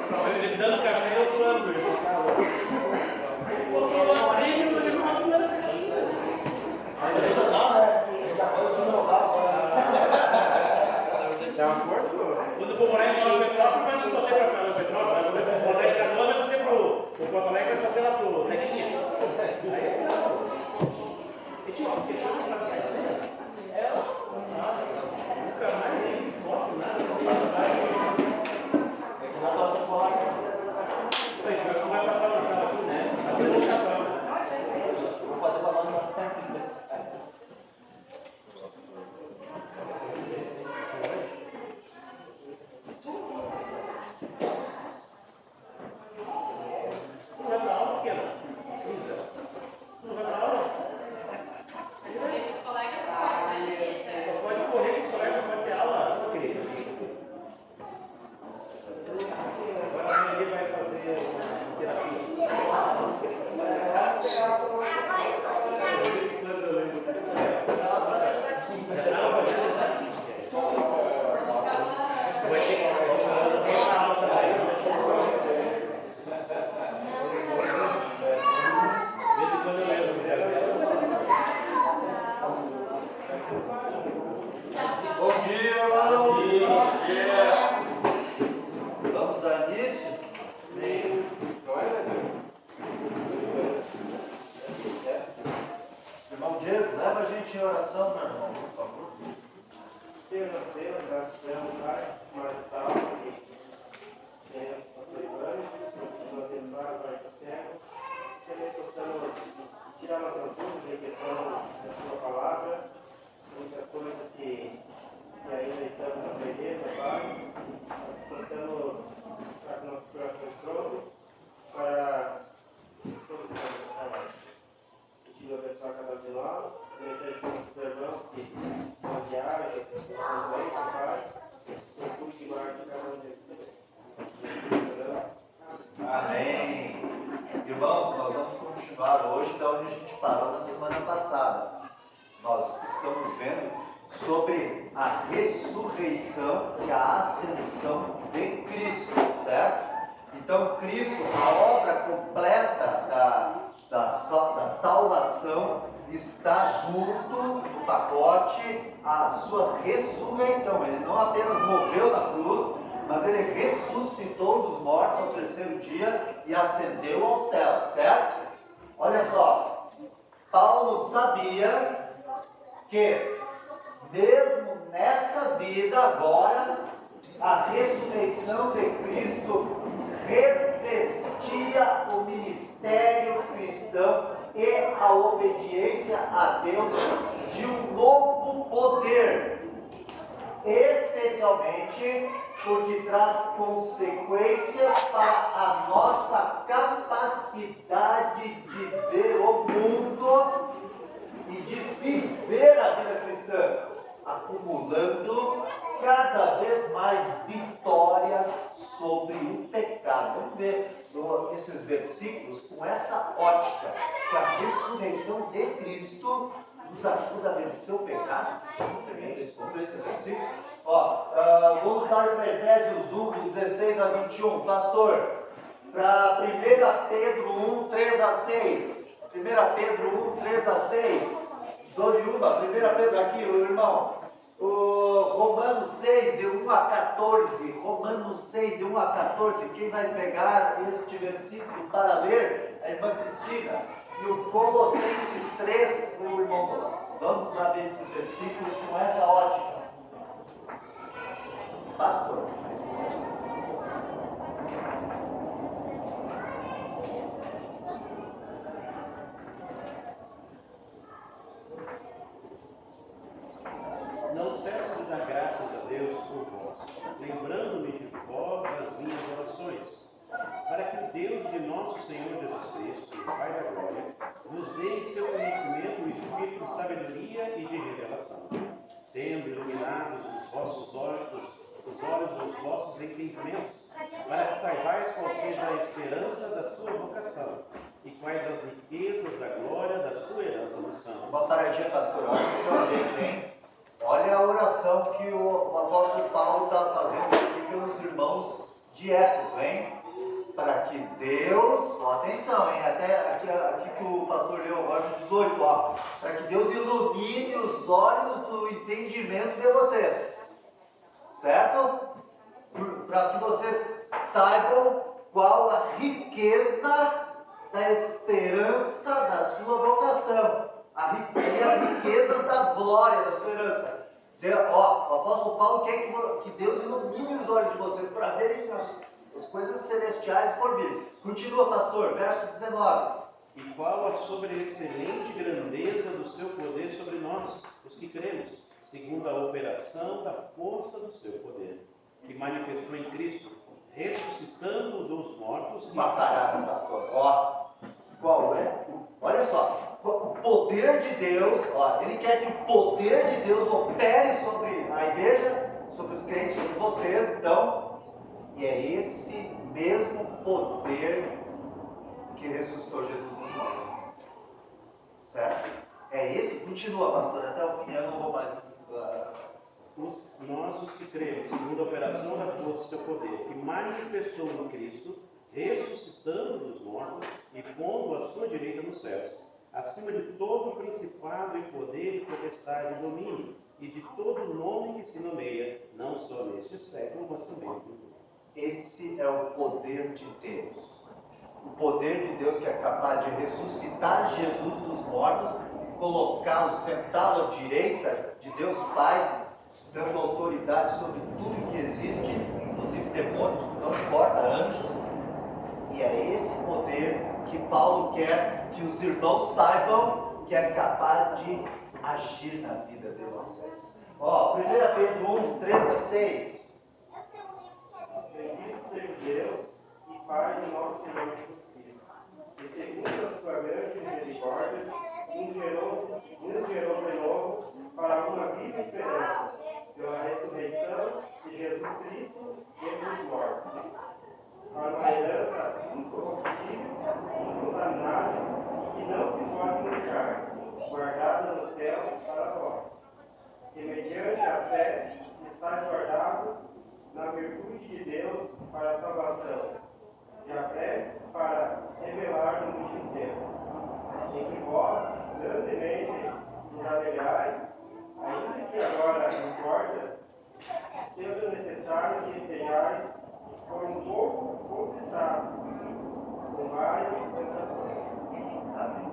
Ele dando café, eu suando. Dá uma força, pô. Quando for morar em Nova Petrópolis, vai não torcer pra Nova Petrópolis. Quando for morar em Canoa, vai torcer pro Porto Alegre, vai torcer lá pro Zequinha. Aí é legal. E tinha uma questão pra fazer. Nunca mais nem foto, nada. Não vai passar o carro aqui, né? Aqui no chapéu. Vou fazer pra nós lá. Não vai pra aula, pequena? Isa? Não vai pra aula? Os colegas podem. Só pode correr, os colegas pode ter aula, não, querido? Agora ele vai fazer terapia. Vai ter que fazer aula também. Bom dia, mano. Bom dia. Vamos dar início? Irmão Diego, leva a gente em oração, meu irmão, por favor. Senhor, nós temos, graças a Deus, Pai, mais essa aula que temos para a sua igreja, Senhor, abençoar a quarta cega, que também possamos tirar nossas dúvidas em questão da sua palavra, muitas coisas que ainda estamos aprendendo, Pai, nós possamos estar com nossos corações prontos para exposição da palavra. Que abençoe cada um de nós, desejo para nossos irmãos que estão em viagem, que estão doentes, Pai, Senhor, cuide e guarde cada um deles. Amém. Irmãos, nós vamos continuar hoje da onde a gente parou na semana passada. Nós estamos vendo sobre a ressurreição e a ascensão de Cristo, certo? Então, Cristo, a obra completa da salvação, está junto no pacote a sua ressurreição. Ele não apenas morreu na cruz, mas ele ressuscitou dos mortos ao terceiro dia e ascendeu ao céu, certo? Olha só, Paulo sabia que mesmo nessa vida agora, a ressurreição de Cristo revestia o ministério cristão e a obediência a Deus de um novo poder, especialmente porque traz consequências para a nossa capacidade de ver o mundo e de viver a vida cristã, acumulando cada vez mais vitórias sobre o pecado. Vamos ver esses versículos com essa ótica, que a ressurreição de Cristo nos ajuda a vencer o pecado. Vamos ver esses versículos. Voluntário para Efésios 1, 16 a 21. Pastor, para 1 Pedro 1, 3 a 6. 1 Pedro 1, 3 a 6. Dou-lhe uma. 1 Pedro aqui, o irmão. Romanos 6, de 1 a 14. Romanos 6, de 1 a 14. Quem vai pegar este versículo para ler? A irmã Cristina. E o Colossenses 3, o irmão Bolas. Vamos lá ver esses versículos com essa ótica. Pastor. Não cesso de dar graças a Deus por vós, lembrando-me de vós nas minhas orações, para que o Deus de nosso Senhor Jesus Cristo, o Pai da Glória, vos dê em seu conhecimento o espírito de sabedoria e de revelação, tendo iluminados os olhos dos vossos entendimentos, para que saibais qual seja a esperança da sua vocação, e quais as riquezas da glória da sua herança no santo. Uma paradinha, pastor. Olha só, gente, hein? Olha a oração que o apóstolo Paulo está fazendo aqui pelos irmãos de Éfeso, hein? Para que Deus, ó, atenção, hein? Até aqui que o pastor leu agora no 18, ó. Para que Deus ilumine os olhos do entendimento de vocês. Certo? Para que vocês saibam qual a riqueza da esperança da sua vocação. E as riquezas da glória da sua herança. Ó, o apóstolo Paulo quer que Deus ilumine os olhos de vocês para verem as coisas celestiais por vir. Continua, pastor, verso 19. E qual a sobreexcelente grandeza do seu poder sobre nós, os que cremos, segundo a operação da força do seu poder, que manifestou em Cristo, ressuscitando dos mortos. Uma parada, pastor. Ó, qual é? Olha só. O poder de Deus, ó, ele quer que o poder de Deus opere sobre a igreja, sobre os crentes, sobre vocês, então, e é esse mesmo poder que ressuscitou Jesus dos mortos. Certo? É esse, continua, pastor, até o fim, eu não vou mais. Nós os que cremos, segundo a operação da força do seu poder, que manifestou em Cristo, ressuscitando dos mortos e pondo à sua direita nos céus, acima de todo principado e poder e potestade e domínio, e de todo nome que se nomeia, não só neste século, mas também no futuro. Esse é o poder de Deus. O poder de Deus que é capaz de ressuscitar Jesus dos mortos, colocá-lo, sentá-lo à direita de Deus Pai, dando autoridade sobre tudo que existe, inclusive demônios, não importa, anjos. E é esse poder que Paulo quer que os irmãos saibam que é capaz de agir na vida de vocês. Ó, 1 Pedro 1, 3 a 6. Bendito seja Deus e Pai do nosso Senhor Jesus Cristo, que segundo a sua grande misericórdia, nos gerou de novo para uma viva esperança, pela ressurreição de Jesus Cristo dentre os mortos, para uma herança incorruptível, incontaminadável e que não se pode mudar, guardada nos céus para vós, que mediante a fé estáis guardados na virtude de Deus para a salvação, já prestes para revelar no mundo inteiro, em que vós grandemente nos alegrais, ainda que agora importa, seja necessário que estejais por um pouco conquistados, com várias tentações. Amém.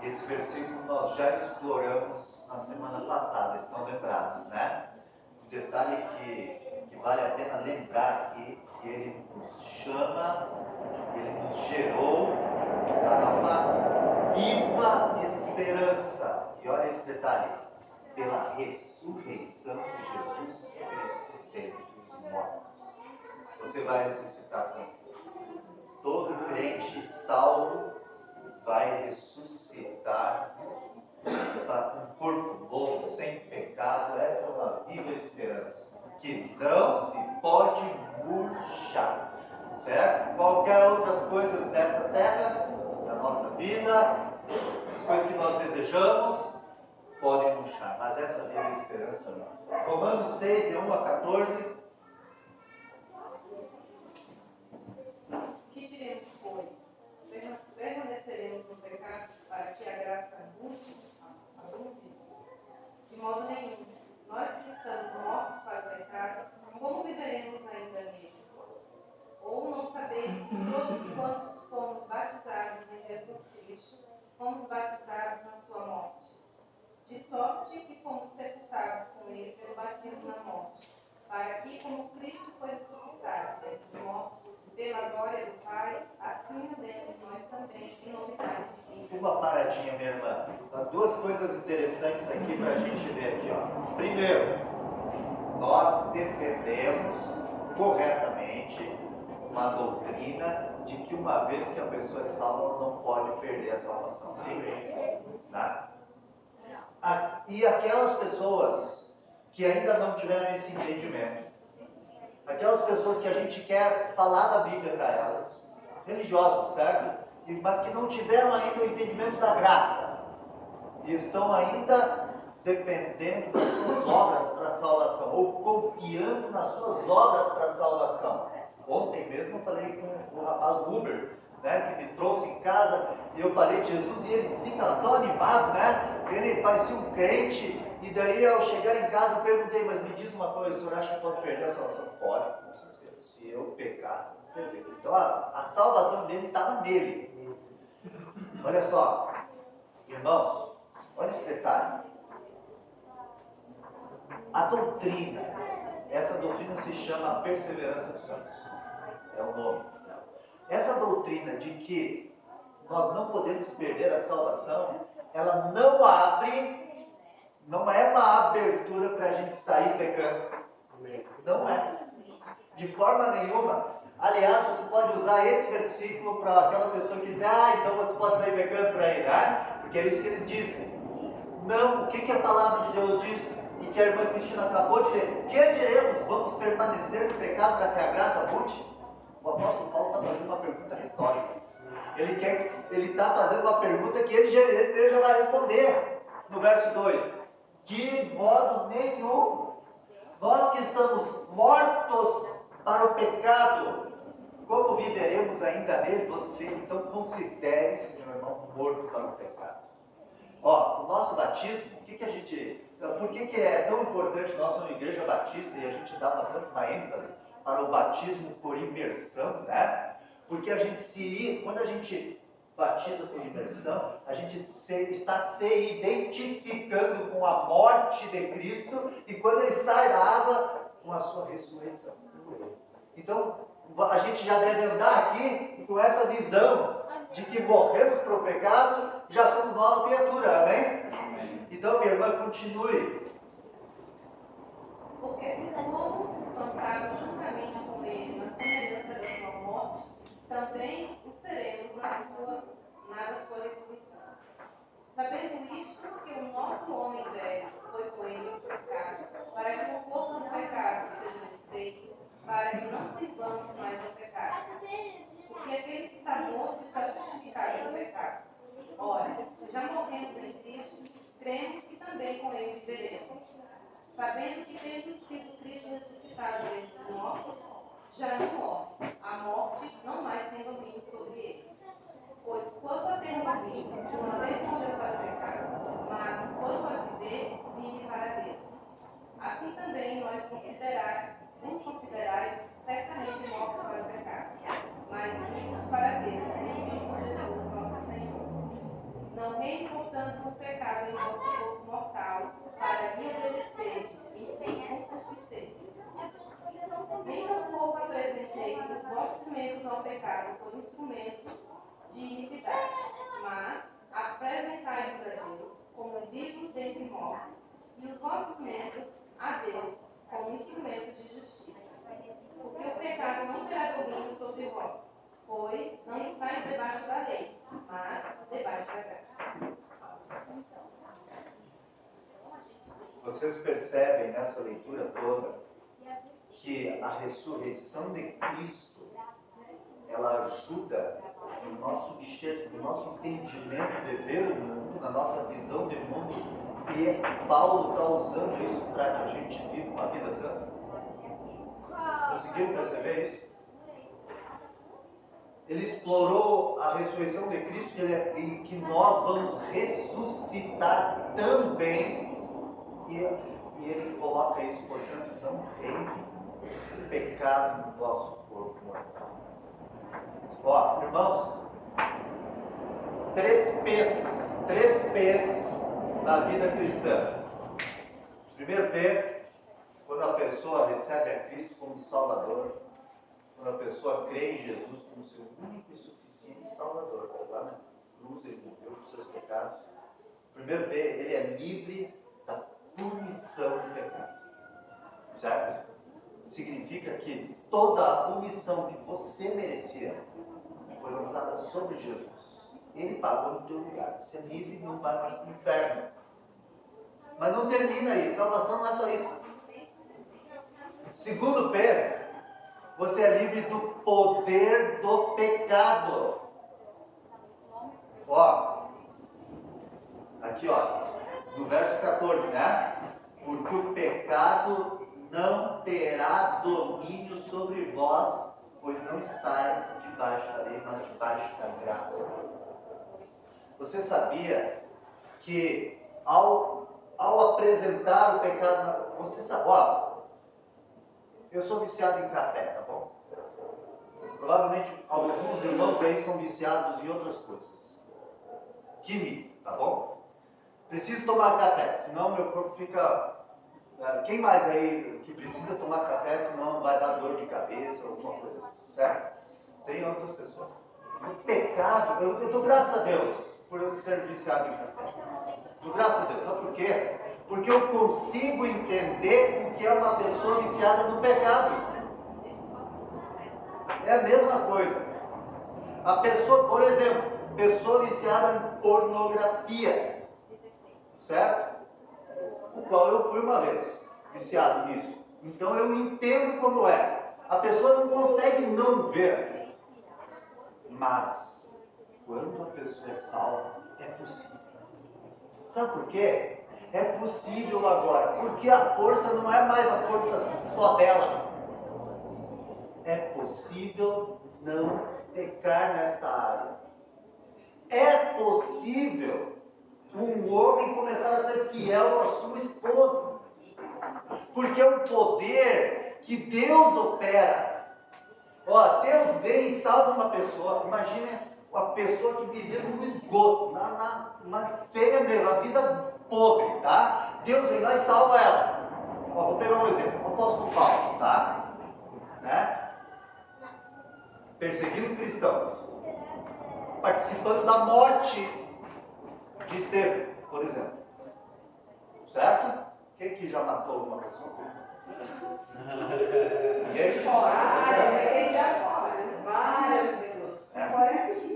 Esse versículo nós já exploramos na semana passada, estão lembrados, né? O detalhe que vale a pena lembrar aqui, que ele nos chama, ele nos gerou para uma viva esperança. E olha esse detalhe, pela ressurreição de Jesus Cristo dentre os mortos. Você vai ressuscitar também. Todo crente salvo vai ressuscitar para um corpo novo, sem pecado. Essa é uma viva esperança que não se pode murchar, certo? Qualquer outras coisas dessa terra, da nossa vida, as coisas que nós desejamos, podem murchar, mas essa viva esperança não. Romanos 6, de 1 a 14. Que diremos, pois? Permaneceremos no pecado para que a graça abunde? De modo nenhum. Nós que estamos mortos para o pecado, como viveremos ainda nele? Ou não sabeis que todos quantos fomos batizados em Jesus Cristo, fomos batizados na sua morte? De sorte que fomos sepultados com ele pelo batismo na morte, para que, como Cristo foi ressuscitado dentre os mortos, pela glória do Pai, assim andemos nós também em novidade de vida. Uma paradinha, minha irmã. Duas coisas interessantes aqui para a gente ver aqui, ó. Primeiro, nós defendemos corretamente uma doutrina de que uma vez que a pessoa é salva, não pode perder a salvação. Sim, tá? E aquelas pessoas que ainda não tiveram esse entendimento, aquelas pessoas que a gente quer falar da Bíblia para elas, religiosas, certo? Mas que não tiveram ainda o entendimento da graça e estão ainda dependendo das suas obras para a salvação, ou confiando nas suas obras para a salvação. Ontem mesmo eu falei com o rapaz do Uber, né, que me trouxe em casa, e eu falei de Jesus, e ele sim, estava tão animado, né? Ele parecia um crente, e daí ao chegar em casa eu perguntei, mas me diz uma coisa, o senhor acha que pode perder a salvação? Pode, com certeza. Se eu pecar, eu perder. Então a salvação dele estava nele. Olha só, irmãos, olha esse detalhe. A doutrina, essa doutrina se chama perseverança dos santos. É o nome. Essa doutrina de que nós não podemos perder a salvação, ela não abre, não é uma abertura para a gente sair pecando. Não é. De forma nenhuma. Aliás, você pode usar esse versículo para aquela pessoa que diz, então você pode sair pecando por aí, né? Porque é isso que eles dizem. Não, o que a palavra de Deus diz? E que a irmã Cristina acabou de ler. Que diremos? Vamos permanecer no pecado para que a graça abunde? O apóstolo Paulo está fazendo uma pergunta retórica. Ele está fazendo uma pergunta que ele já vai responder. No verso 2. De modo nenhum, nós que estamos mortos para o pecado, como viveremos ainda nele? Você então considere-se, meu irmão, morto para o pecado. Ó, o nosso batismo, por que é tão importante nós somos uma igreja batista e a gente dá uma ênfase para o batismo por imersão, né? Porque quando a gente batiza por imersão, a gente está se identificando com a morte de Cristo e quando ele sai da água, com a sua ressurreição. Então, a gente já deve andar aqui com essa visão de que morremos para o pecado, já somos nova criatura, amém? Então, minha irmã, continue. Porque se fomos plantados juntamente com ele na semelhança da sua morte, também o seremos na da sua ressurreição. Sabendo isto, que o nosso homem velho foi com ele crucificado, para que o corpo do pecado seja desfeito, para que não sirvamos mais ao pecado. Porque aquele que está morto está justificado do pecado. Ora, se já morremos em Cristo, cremos que também com ele viveremos. Sabendo que tendo sido Cristo ressuscitado dentre os mortos, já não morre. A morte não mais tem domínio sobre ele. Pois quanto a ter morrido, de uma vez morreu para o pecado, mas quanto a viver, vive para Deus. Assim também nós nos considerais certamente mortos para o pecado, mas vivos para Deus em Cristo Jesus nosso Senhor. Não reine, portanto, o pecado em vosso corpo mortal, para lhe obedecerdes em suas concupiscências. Nem tampouco apresentei os vossos membros ao pecado por instrumentos de iniquidade, mas apresentai-vos a Deus como vivos dentre mortos, e os vossos membros a Deus como instrumentos de justiça. Porque o pecado não terá domínio sobre vós, pois não estáis debaixo da lei, mas debaixo da graça. Vocês percebem nessa leitura toda que a ressurreição de Cristo, ela ajuda no nosso entendimento de ver o mundo, na nossa visão de mundo, e Paulo está usando isso para que a gente viva uma vida santa. Conseguiram perceber isso? Ele explorou a ressurreição de Cristo e que nós vamos ressuscitar também. E ele coloca isso, portanto, não reine o pecado no nosso corpo mortal. Ó, irmãos, 3 P's na vida cristã. Primeiro P, quando a pessoa recebe a Cristo como Salvador, quando a pessoa crê em Jesus como seu único e suficiente Salvador, lá na cruz ele morreu por seus pecados. Primeiro P, ele é livre da punição do pecado. Certo? Significa que toda a punição que você merecia foi lançada sobre Jesus. Ele pagou no teu lugar. Você é livre e não vai mais para o inferno. Mas não termina aí. Salvação não é só isso. Segundo P, você é livre do poder do pecado. Ó, aqui ó, no verso 14, né? Porque o pecado não terá domínio sobre vós, pois não estáis debaixo da lei, mas debaixo da graça. Você sabia que ao apresentar o pecado, você sabe, ó, eu sou viciado em café, tá bom? Provavelmente alguns irmãos aí são viciados em outras coisas. Químico, tá bom? Preciso tomar café, senão meu corpo fica... Quem mais aí que precisa tomar café, senão vai dar dor de cabeça ou alguma coisa assim, certo? Tem outras pessoas. O pecado, eu dou graças a Deus por eu ser viciado em café. Dou graças a Deus, sabe por quê? Porque eu consigo entender o que é uma pessoa viciada no pecado. É a mesma coisa. A pessoa, por exemplo, pessoa viciada em pornografia, certo? O qual eu fui uma vez viciado nisso. Então eu entendo como é. A pessoa não consegue não ver aquilo. Mas, quando a pessoa é salva, é possível. Sabe por quê? É possível agora. Porque a força não é mais a força só dela. É possível não pecar nesta área. É possível um homem começar a ser fiel à sua esposa. Porque é um poder que Deus opera. Ó, Deus vem e salva uma pessoa. Imagina uma pessoa que vivia no esgoto, na feia mesmo, a vida podre, tá? Deus vem lá e salva ela. Ó, vou pegar um exemplo. O apóstolo Paulo, tá? Né? Perseguindo cristãos. Participando da morte de Estevão, por exemplo. Certo? Quem que já matou alguma pessoa? Ninguém? Várias pessoas. Agora é que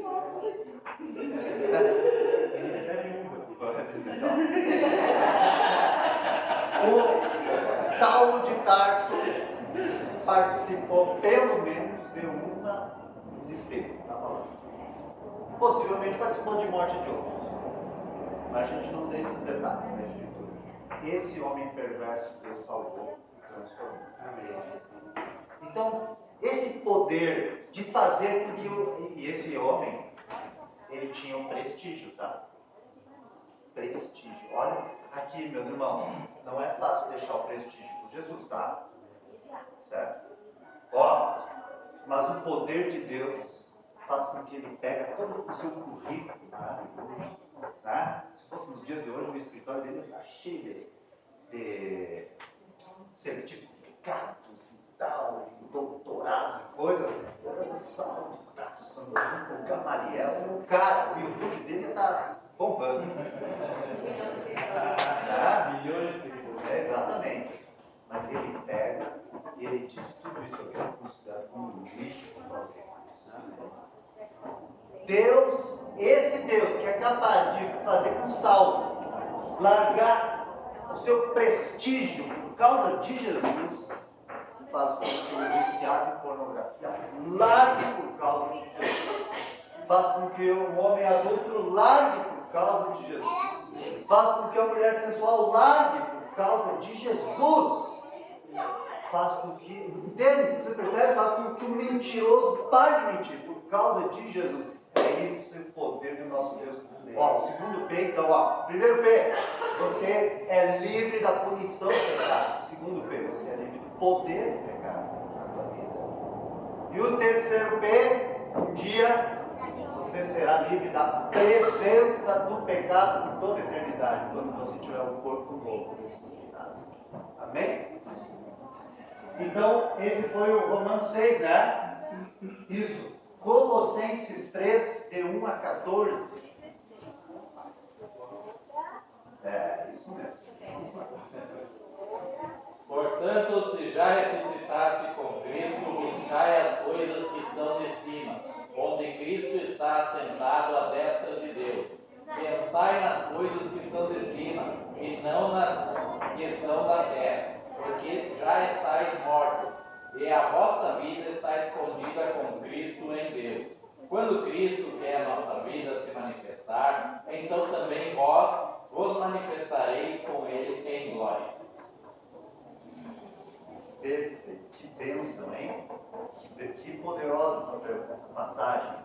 O Saulo de Tarso participou pelo menos de uma de Estevão, tá falando? Possivelmente participou de morte de outros. Mas a gente não tem esses detalhes na Escritura. Esse homem perverso Deus salvou e transformou. Então, esse poder de fazer com que e esse homem, ele tinha um prestígio, tá? Prestígio. Olha aqui, meus irmãos, não é fácil deixar o prestígio por Jesus, tá? Certo? Ó, mas o poder de Deus faz com que ele pega todo o seu currículo maravilhoso, né? Se fosse nos dias de hoje, o escritório dele está cheio de certificados e tal, e doutorados e coisas. O Saulo de Tarso, junto com o Gamaliel, o cara, o YouTube dele está bombando. Milhões de seguidores. Exatamente. Mas ele pega e ele diz tudo isso aqui eu considero como lixo para os Deus, esse Deus que é capaz de fazer com Saulo largar o seu prestígio por causa de Jesus, faz com que o viciado em pornografia largue por causa de Jesus. Faz com que o homem adulto largue por causa de Jesus. Faz com que a mulher sensual largue por causa de Jesus. Faz com que, entende? Você percebe? Faz com que o mentiroso pare de mentir por causa de Jesus. É esse o poder do nosso Deus. Ó, o segundo P, então, ó. Primeiro P, você é livre da punição do pecado. Segundo P, você é livre do poder do pecado na sua vida. E o terceiro P, um dia você será livre da presença do pecado por toda a eternidade, quando você tiver um corpo novo ressuscitado. Amém? Então, esse foi o Romanos 6, né? Isso. Colossenses 3, de 1 a 14. É, isso mesmo. Portanto, se já ressuscitaste com Cristo, buscai as coisas que são de cima, onde Cristo está assentado à destra de Deus. Pensai nas coisas que são de cima, e não nas que são da terra, porque já estáis mortos, e a vossa vida está escondida com Cristo em Deus. Quando Cristo, que é a nossa vida, se manifestar, então também vós vos manifestareis com Ele em glória. Perfeito. bênção, hein? Que poderosa essa passagem.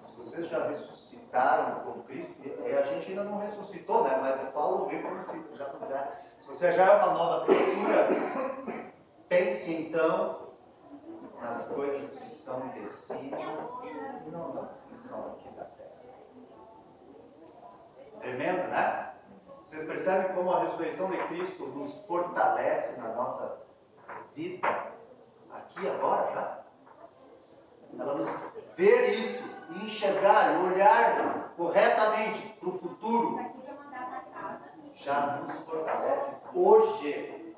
Se vocês já ressuscitaram com Cristo, a gente ainda não ressuscitou, né? Mas Paulo vê como se você já é uma nova criatura, pense então nas coisas que são de cima e não nas que são aqui da terra. Tremendo, né? Vocês percebem como a ressurreição de Cristo nos fortalece na nossa vida, aqui e agora, já? Ela nos ver isso e enxergar e olhar corretamente para o futuro já nos fortalece hoje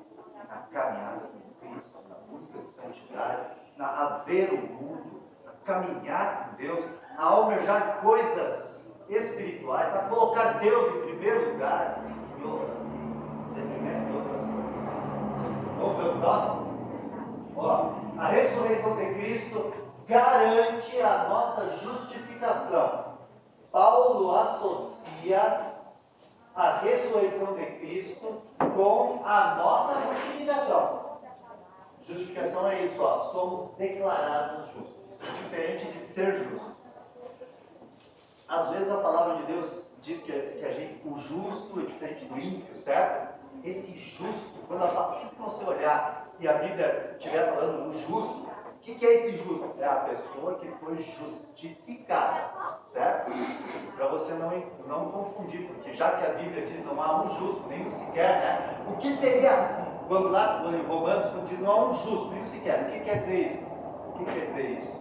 na caminhada com Cristo, na busca de santidade, a ver o mundo, a caminhar com Deus, a almejar coisas espirituais, a colocar Deus em primeiro lugar e detrimento de outras coisas. Vamos ver o próximo? Ó, a ressurreição de Cristo garante a nossa justificação. Paulo associa a ressurreição de Cristo com a nossa justificação. Justificação é isso, ó, somos declarados justos. Diferente de ser justo. Às vezes a palavra de Deus diz que o justo é diferente do ímpio, certo? Esse justo, quando sempre que você olhar e a Bíblia estiver falando do justo, o que é esse justo? É a pessoa que foi justificada, certo? Para você não confundir, porque já que a Bíblia diz não há um justo, nenhum sequer, né? O que seria, quando lá em Romanos, quando diz não há um justo, nenhum sequer, o que quer dizer isso? O que quer dizer isso?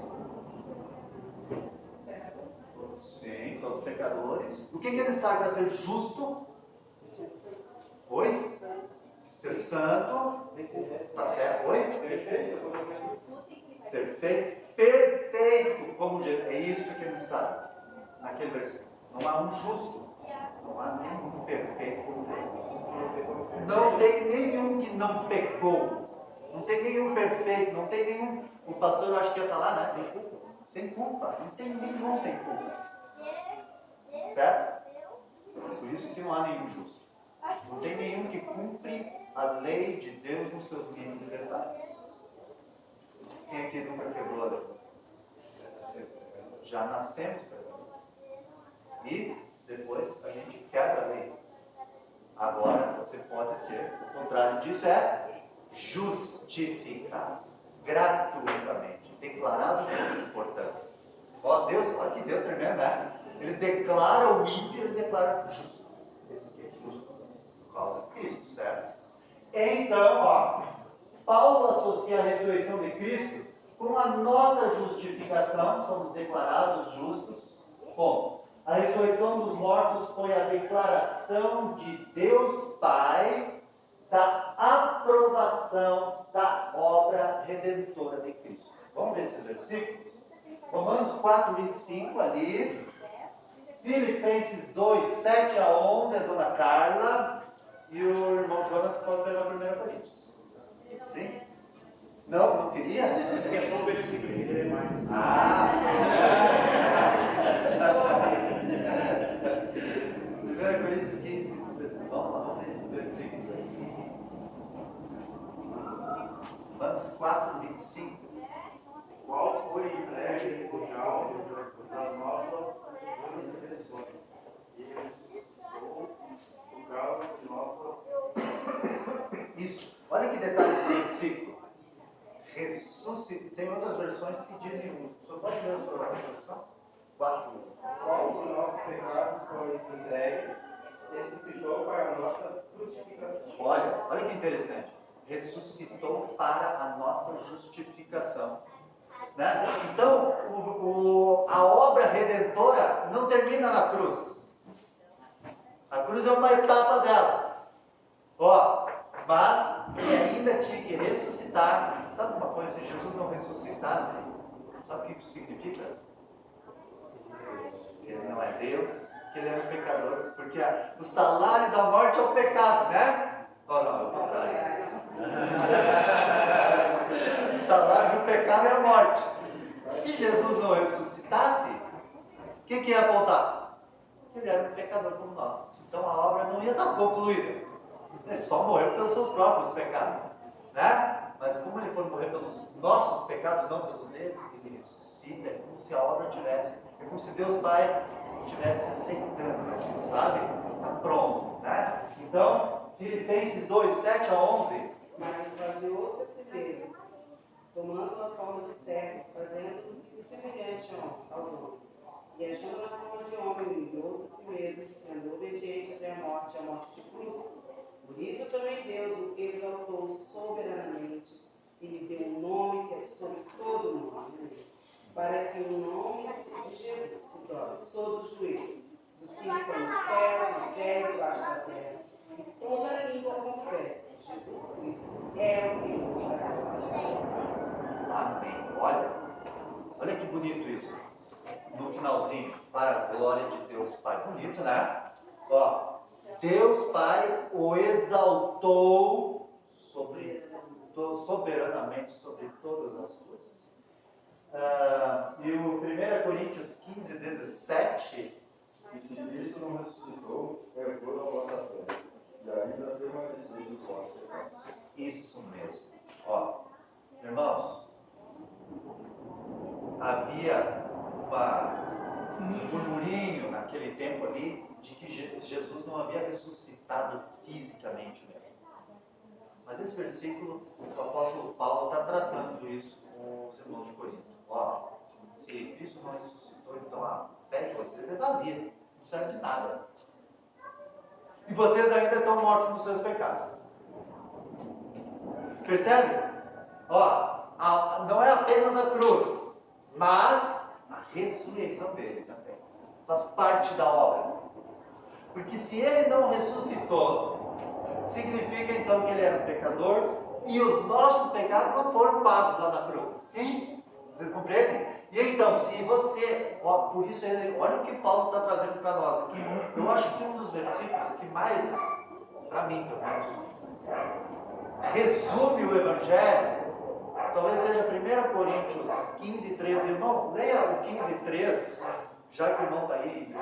Sim, todos os pecadores. O que é necessário para ser justo? Oi? Ser santo? Tá certo? Oi? Perfeito. Perfeito. Como é isso que é necessário. Naquele versículo. Não há um justo. Não há nenhum perfeito como Deus. Não tem nenhum que não pecou. Não tem nenhum perfeito. Não tem nenhum. O pastor eu acho que ia falar, né? Sem culpa. Sem culpa. Não tem nenhum sem culpa. Certo? Por isso que não há nenhum justo. Não tem nenhum que cumpre a lei de Deus nos seus mínimos detalhes. Quem aqui nunca quebrou a lei? Já nascemos pecadores. E depois a gente quebra a lei. Agora você pode ser, o contrário disso é justificado. Gratuitamente. Declarado justo, portanto. Ó Deus, olha que Deus tremendo, né? Ele declara o ímpio, ele declara justo. Esse aqui é justo por causa de Cristo, certo? Então, ó, Paulo associa a ressurreição de Cristo com a nossa justificação, somos declarados justos. Bom, a ressurreição dos mortos foi a declaração de Deus Pai da aprovação da obra redentora de Cristo. Vamos ver esses versículos? Romanos 4, 25 ali. Filipenses 2, 7 a 11, a dona Carla. E o irmão Jonas pode pegar a primeira Coríntios. Sim? Não, não queria? Porque é só um versículo, ele é mais. Ah! 1 Coríntios 15. Vamos lá, vamos ver esse versículo aí. Romanos 4, 25. Qual foi entregue por causa das nossas transgressões e ressuscitou por causa de nossa. Isso. Olha que detalhe esse versículo. Ressuscitou. Tem outras versões que dizem. Só pode ler a sua versão? 4. Qual dos nossos pecados foi entregue e ressuscitou para a nossa crucificação. Olha que interessante. Ressuscitou para a nossa justificação. Né? Então, a obra redentora não termina na cruz. A cruz é uma etapa dela. Ó, mas ele ainda tinha que ressuscitar. Sabe uma coisa? Se Jesus não ressuscitasse, sabe o que isso significa? Ele não é Deus, que ele é um pecador. Porque o salário da morte é o pecado, né? Ou não, o contrário. O salário do pecado é a morte. Se Jesus não ressuscitasse, o que ia apontar? Ele era um pecador como nós. Então a obra não ia estar concluída. Ele só morreu pelos seus próprios pecados. Né? Mas como ele foi morrer pelos nossos pecados, não pelos deles, ele ressuscita, é como se a obra tivesse, é como se Deus Pai estivesse aceitando, sabe? Está pronto, né? Então, Filipenses 2, 7 a 11. Mas esvaziou-se a si mesmo, tomando a forma de servo, fazendo-se semelhante aos homens. E achando a forma de homem, humilhou-se a si mesmo, sendo obediente até a morte de cruz. Por isso também Deus o exaltou soberanamente e lhe deu um nome que é sobre todo nome, para que o nome de Jesus se dobre todo o joelho, dos que estão no céu, na terra e debaixo da terra, e toda a língua confesse que Jesus Cristo é o Senhor da glória. Amém. Olha que bonito isso. No finalzinho, para a glória de Deus Pai. Bonito, né? Ó, Deus Pai o exaltou soberanamente sobre todas as coisas. E o 1 Coríntios 15, 17. E se Cristo não ressuscitou, é por a vossa fé, e ainda permaneceis nos vossos pecados. Isso mesmo. Ó, irmãos, havia um murmurinho naquele tempo ali de que Jesus não havia ressuscitado fisicamente mesmo. Mas esse versículo, o apóstolo Paulo está tratando isso com os irmãos de Corinto. Ó, se Cristo não ressuscitou, então a fé de vocês é vazia, não serve de nada. E vocês ainda estão mortos nos seus pecados. Percebe? Ó, não é apenas a cruz, mas a ressurreição dele também. Faz parte da obra. Porque se ele não ressuscitou, significa então que ele era um pecador e os nossos pecados não foram pagos lá na cruz. Sim? Vocês compreendem? E então, se você, ó, por isso, olha o que Paulo está trazendo para nós aqui. Eu acho que um dos versículos que mais, para mim pelo menos, resume o Evangelho, talvez seja 1 Coríntios 15, 13. Irmão, leia o 15, 13, já que o irmão está aí,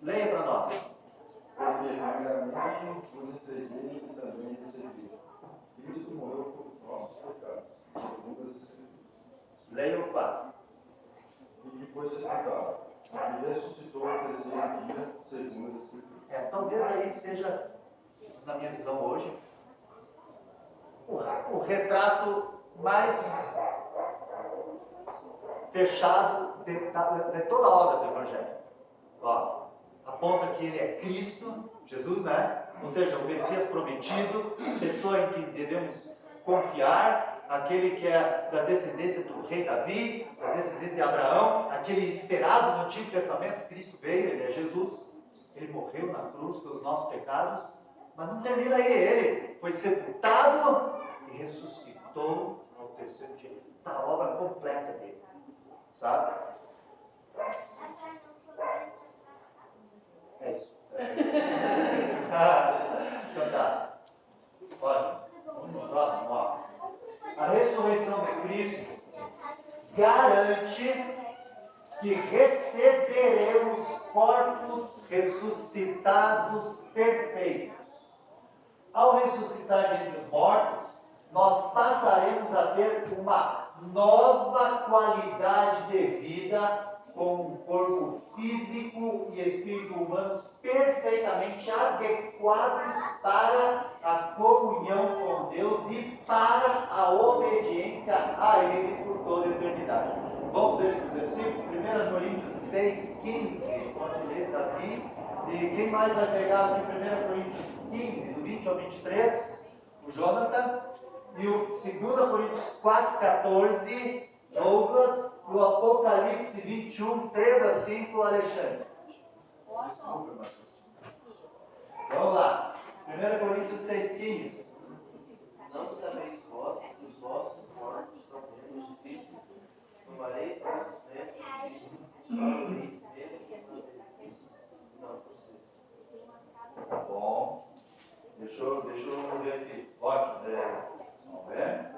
leia para nós. Porque primeiramente vos entreguei e também recebi. Cristo morreu por nossos pecados, segundo as Escrituras. Leia o 4. E que foi sepultado, e ressuscitou ao terceiro dia, segundo as Escrituras. Talvez aí seja, na minha visão hoje, o retrato mais fechado de toda a obra do Evangelho. Ó, aponta que ele é Cristo, Jesus, né? Ou seja, o Messias prometido, a pessoa em que devemos confiar, aquele que é da descendência do rei Davi, da descendência de Abraão, aquele esperado no Antigo Testamento. Cristo veio, ele é Jesus, ele morreu na cruz pelos nossos pecados, mas não termina aí, ele foi sepultado e ressuscitou ao terceiro dia. Está a obra completa dele, sabe? É isso. Então tá. Pode. Vamos no próximo, ó. A ressurreição de Cristo garante que receberemos corpos ressuscitados perfeitos. Ao ressuscitar dentre os mortos, nós passaremos a ter uma nova qualidade de vida, com um corpo físico e espírito humanos perfeitamente adequados para a comunhão com Deus e para a obediência a Ele por toda a eternidade. Vamos ver esses versículos? 1 Coríntios 6, 15, pode ler Davi. E quem mais vai pegar aqui 1 Coríntios 15, do 20 ao 23? O Jonathan. E o 2 Coríntios 4, 14, Douglas. E o Apocalipse 21, 3 a 5, Alexandre. Desculpa, vamos lá. 1 Coríntios 6, 15. Não sabeis vós que os vossos corpos são membros de Cristo? Tomarei todos os membros de Cristo, falareis dele e mantereis. Não, você. Tá bom. Deixa eu ver aqui. Ótimo. Vamos ver?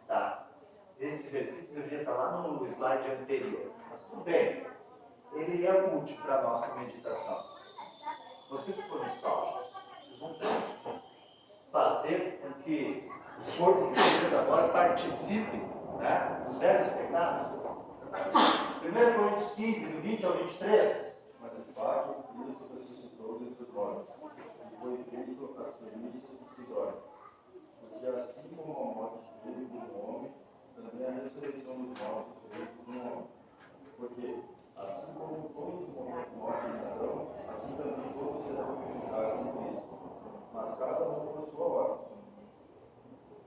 Tá. Esse versículo devia estar lá no slide anterior. Mas tudo bem. Ele é útil para a nossa meditação. Vocês que foram salvos, vocês vão ter que o corpo de Jesus agora participe, né, dos velhos pecados. 1 Coríntios 15, do 20 ao 23. Mas de fato, Cristo ressuscitou dentre os mortos, e foi feito as primícias dos que dormem. Porque assim como a morte veio por um homem, também a ressurreição dos mortos veio por um homem. Porque assim como todos morrem em Adão, assim também todos serão vivificados em Cristo. Mas cada um por sua ordem.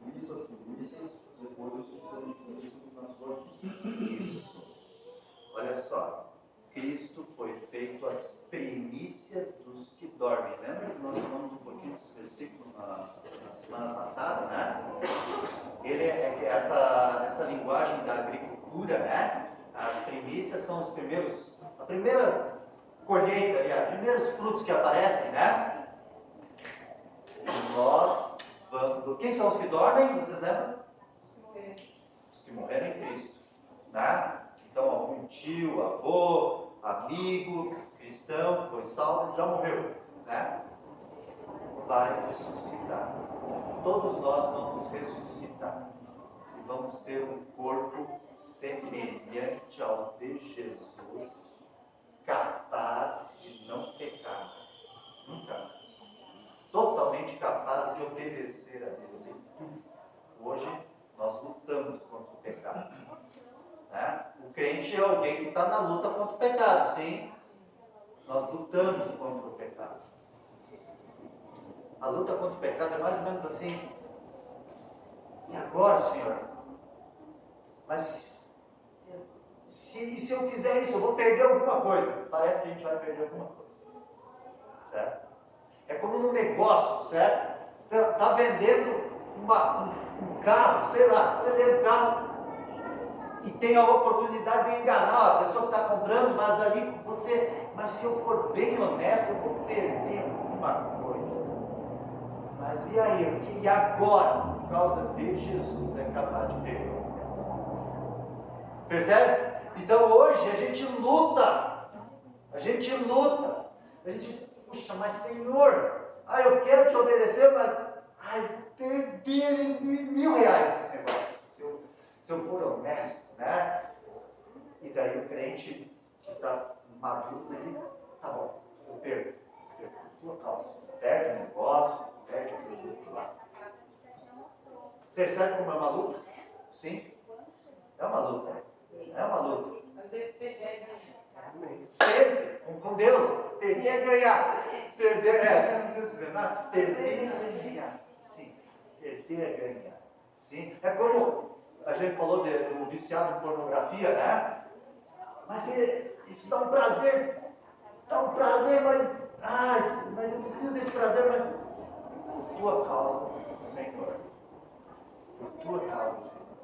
Cristo as primícias, depois os que serão Cristo na sua vida. Isso. Olha só. Cristo foi feito as primícias dos que dormem. Lembra que nós falamos um pouquinho desse versículo na semana passada, né? Ele é essa linguagem da agricultura, né? As primícias são os primeiros, a primeira colheita ali, os primeiros frutos que aparecem, né? Nós vamos. Quem são os que dormem? Vocês lembram? Os que morreram em Cristo, né? Então, algum tio, avô, amigo, cristão, foi salvo, já morreu, né? Vai ressuscitar. Todos nós vamos ressuscitar. E vamos ter um corpo semelhante ao de Jesus, capaz de não pecar. Nunca. Totalmente capaz de obedecer a Deus em tudo. Hoje, nós lutamos contra o pecado. Né? O crente é alguém que está na luta contra o pecado, sim. Nós lutamos contra o pecado. A luta contra o pecado é mais ou menos assim. E agora, Senhor? Mas se eu fizer isso, eu vou perder alguma coisa. Parece que a gente vai perder alguma coisa. Certo? É como num negócio, certo? Você está vendendo um carro, sei lá, está vendendo um carro. E tem a oportunidade de enganar a pessoa que está comprando, mas ali mas se eu for bem honesto, eu vou perder alguma coisa. Mas e aí? E agora, por causa de Jesus, é capaz de perder alguma coisa. Percebe? Então hoje a gente luta. A gente, puxa, mas Senhor, eu quero te obedecer, mas eu vou perder R$1.000 nesse negócio. Se eu for honesto, né? E daí o crente que está maduro, ele, tá bom, eu perco tua causa. Perde o negócio, perde o produto lá. Percebe como é uma luta? Sim? É uma luta. É uma luta. Às vezes perder é ganhar. Sempre, com Deus, perder é ganhar. Perder não precisa se lembrar. Perder é ganhar. Sim, perder é ganhar. Sim, é como a gente falou do viciado em pornografia, né? Mas isso dá um prazer, mas eu preciso desse prazer, mas por tua causa, Senhor. Por tua causa, Senhor.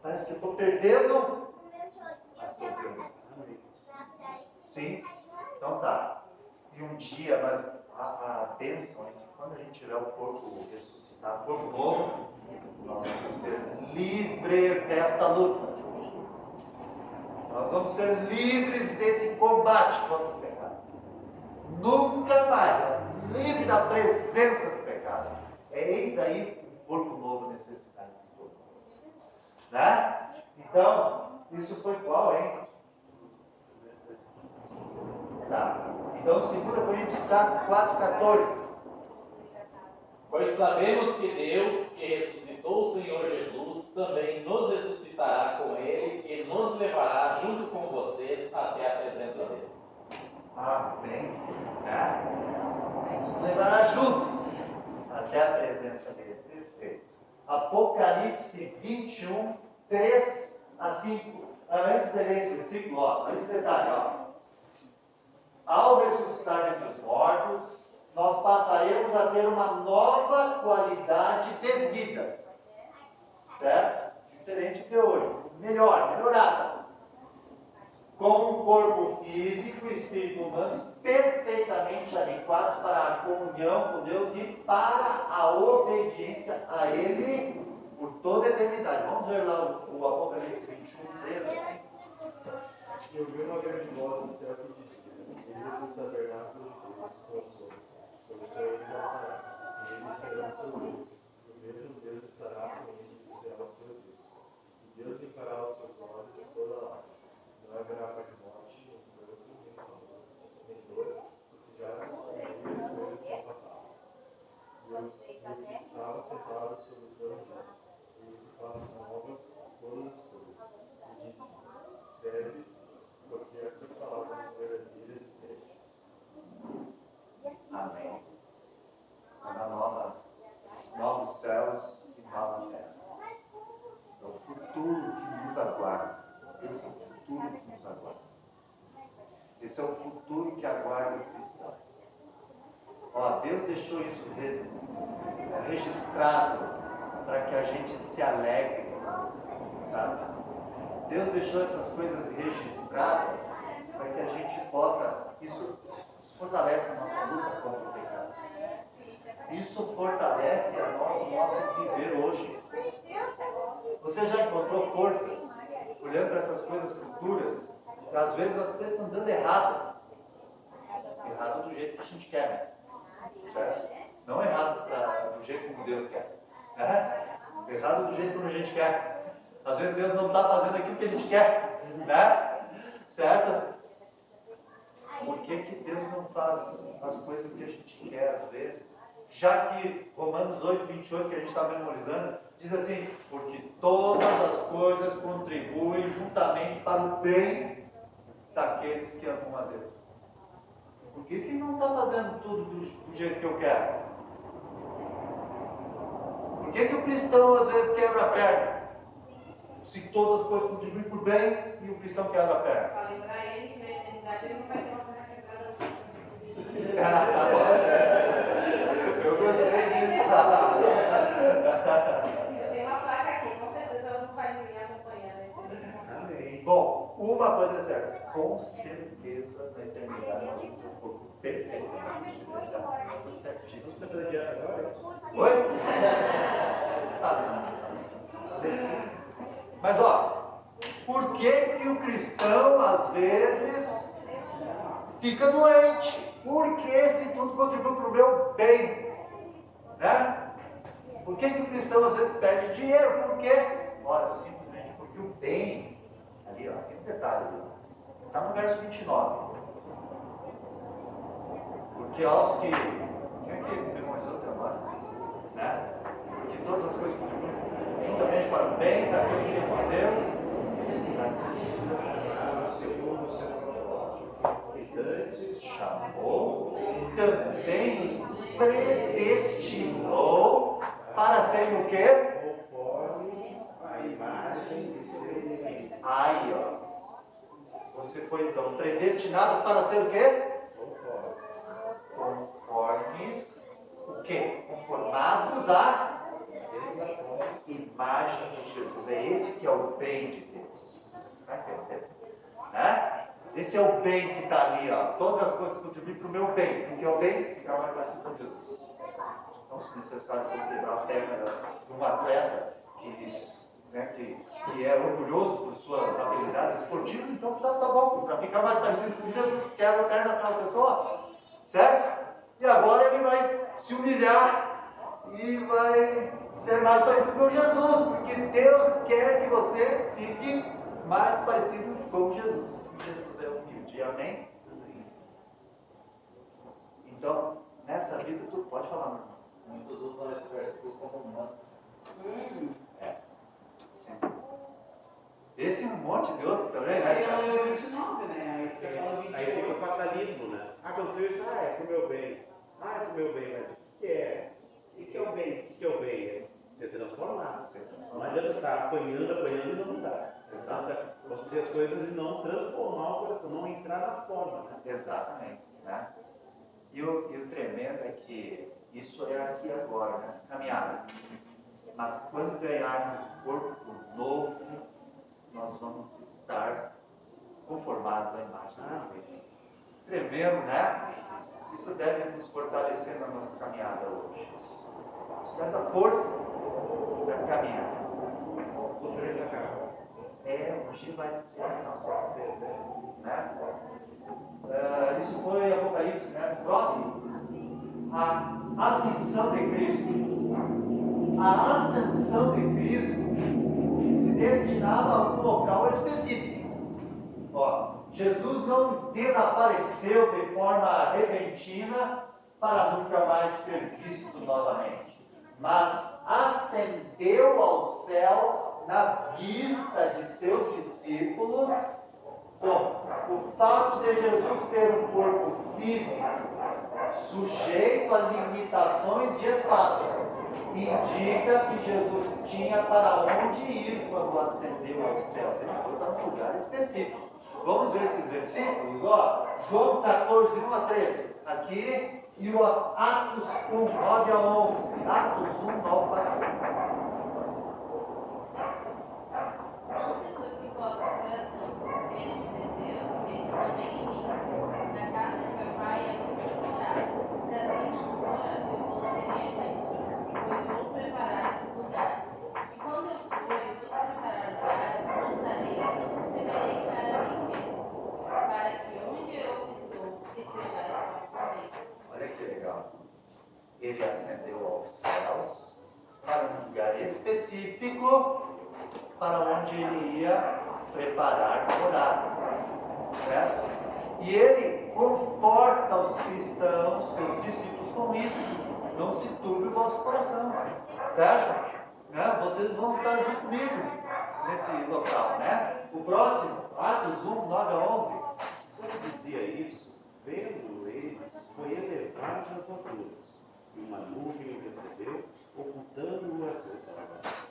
Parece que eu estou perdendo, mas estou ganhando. Sim? Então tá. E um dia, mas a bênção é que quando a gente tiver o corpo ressuscitado, o corpo novo, nós vamos ser livres desta luta. Nós vamos ser livres desse combate contra o pecado. Nunca mais. Livre da presença do pecado. Eis aí um corpo novo necessidade de todo mundo. Né? Então, isso foi qual, hein? Tá. Então, 2 Coríntios 4,14. Pois sabemos que Deus, que ressuscitou o Senhor Jesus, também nos ressuscitará com Ele e nos levará junto com vocês até a presença dEle. Amém. Né? Nos levará junto até a presença dEle. Perfeito. Apocalipse 21, 3 a 5. Antes de ler esse versículo, olha esse detalhe, ó. Ao ressuscitar dentre os mortos, nós passaremos a ter uma nova qualidade de vida. Certo? Diferente de hoje. Melhorada. Com um corpo físico e espírito humano perfeitamente adequados para a comunhão com Deus e para a obediência a Ele por toda a eternidade. Vamos ver lá o Apocalipse 21, 13 assim. Eu vi uma grande voz do céu que dizia: Eis o tabernáculo de Deus com os homens, o Senhor lhes fará, e eles serão seu povo, e o mesmo Deus estará com eles e será o seu Deus. E Deus limpará os seus olhos toda a lágrima. Não haverá mais morte, nem pranto, nem calor, nem dor, porque já as coisas são passadas. Deus estava sentado sobre o trono e disse: "E se façam novas todas as coisas." E disse: "Escreve, porque estas palavras são verdadeiras e fiéis." Amém. Está na novos céus e nova terra. É o futuro que nos aguarda. Esse é o futuro que nos aguarda. Esse é o futuro que aguarda o cristão. Ó, Deus deixou isso registrado para que a gente se alegre, sabe? Deus deixou essas coisas registradas para que a gente possa. Isso fortalece a nossa luta contra o pecado. Isso fortalece o nosso viver hoje. Você já encontrou forças olhando para essas coisas futuras? Que às vezes as coisas estão dando errado. Errado do jeito que a gente quer, né? Certo? Não errado do jeito como Deus quer. Errado do jeito como a gente quer. Às vezes Deus não está fazendo aquilo que a gente quer, né? Certo? Por que Deus não faz as coisas que a gente quer às vezes? Já que Romanos 8:28, que a gente está memorizando, diz assim: porque todas as coisas contribuem juntamente para o bem daqueles que amam a Deus. Por que não está fazendo tudo do jeito que eu quero? Por que o cristão às vezes quebra a perna? Se todas as coisas contribuem para o bem e o cristão quebra a perna. Para lembrar ele que na eternidade ele não vai ter uma perna quebrada. Eu gostei disso. Eu tenho uma placa aqui, com certeza ela não vai me acompanhar, né? Amém. Bom, uma coisa é certa, com certeza na eternidade nós vamos ter um corpo perfeito. Certíssimo. Você está fazendo dieta agora? Oi? Mas ó, por que o cristão às vezes fica doente? Porque se tudo contribui para o meu bem, né? Por que o cristão às vezes perde dinheiro? Por quê? Ora, simplesmente porque o bem, ali ó, tem um detalhe ali, está no verso 29. Porque aos que, quem é que memorizou até agora? Né? Porque todas as coisas contribuem juntamente para o bem daqueles que amam Deus. Chamou, também nos predestinou para serem o quê? Conforme a imagem de seu filho. Aí, ó. Você foi então predestinado para ser o quê? Conformes o quê? Conformados à imagem de Jesus. É esse que é o bem de Deus. Tá entendendo? Né? Esse é o bem que está ali, ó. Todas as coisas contribuem para o meu bem. Porque é o bem ficar mais parecido com Jesus. Então, se necessário for quebrar a perna de um atleta que é orgulhoso por suas habilidades esportivas, então tá bom. Para ficar mais parecido com Jesus, quebra a perna daquela pessoa. Certo? E agora ele vai se humilhar e vai ser mais parecido com Jesus. Porque Deus quer que você fique mais parecido com Jesus. Jesus é humilde, amém? Então, nessa vida, tu pode falar, meu irmão. Muitos usam esse versículo como um mantra. É. Sim. Esse e um monte de outros também, né? Aí é o 29, né? Aí fica só no 28. Aí fica o fatalismo, né? Aconteceu isso, é pro meu bem. É pro meu bem, mas o que é? O que é o bem? O que é o bem? É ser transformado. Não adianta estar apanhando e não mudar. Exato. Acontecer as coisas e não transformar o coração, não entrar na forma, né? Exatamente. Né? E o tremendo é que isso é aqui agora, nessa caminhada. Mas quando ganharmos um corpo novo, nós vamos estar conformados à imagem de Deus. Tremendo, né? Isso deve nos fortalecer na nossa caminhada hoje. Isso deve dar força para caminhar. Hoje vai ter nosso acontecer, né? Isso foi Apocalipse, né? Próximo, a ascensão de Cristo. a ascensão de Cristo se destinava a um local específico. Ó, Jesus não desapareceu de forma repentina para nunca mais ser visto novamente, mas ascendeu ao céu na vista de seus discípulos. Bom, o fato de Jesus ter um corpo físico sujeito a limitações de espaço indica que Jesus tinha para onde ir quando ascendeu ao céu. Ele foi para um lugar específico. Vamos ver esses versículos, ó. João 14, 1 a 13. Aqui e o Atos 1, 9 a 11. Atos 1, 9 a 11. Não se turbe o vosso coração. Credes em Deus, crede também em mim. Na casa de meu pai há muitas moradas. Se assim não fora, eu vou teria dito, pois vou preparar-vos lugar. E quando eu for e vos preparar lugar, voltarei e vos receberei para mim mesmo, para que onde eu estou, estejais vós também. Olha que legal. Ele ascendeu aos céus para um lugar específico para onde ele ia preparar morada. Certo? E ele conforta os cristãos, seus discípulos, com isso. Não se turbe o vosso coração. Certo? Né? Vocês vão estar junto comigo nesse local. Né? O próximo, Atos 1, 9 a 11. Quando dizia isso, vendo eles, foi elevado às alturas, e uma nuvem o recebeu, ocultando-o a seus olhos.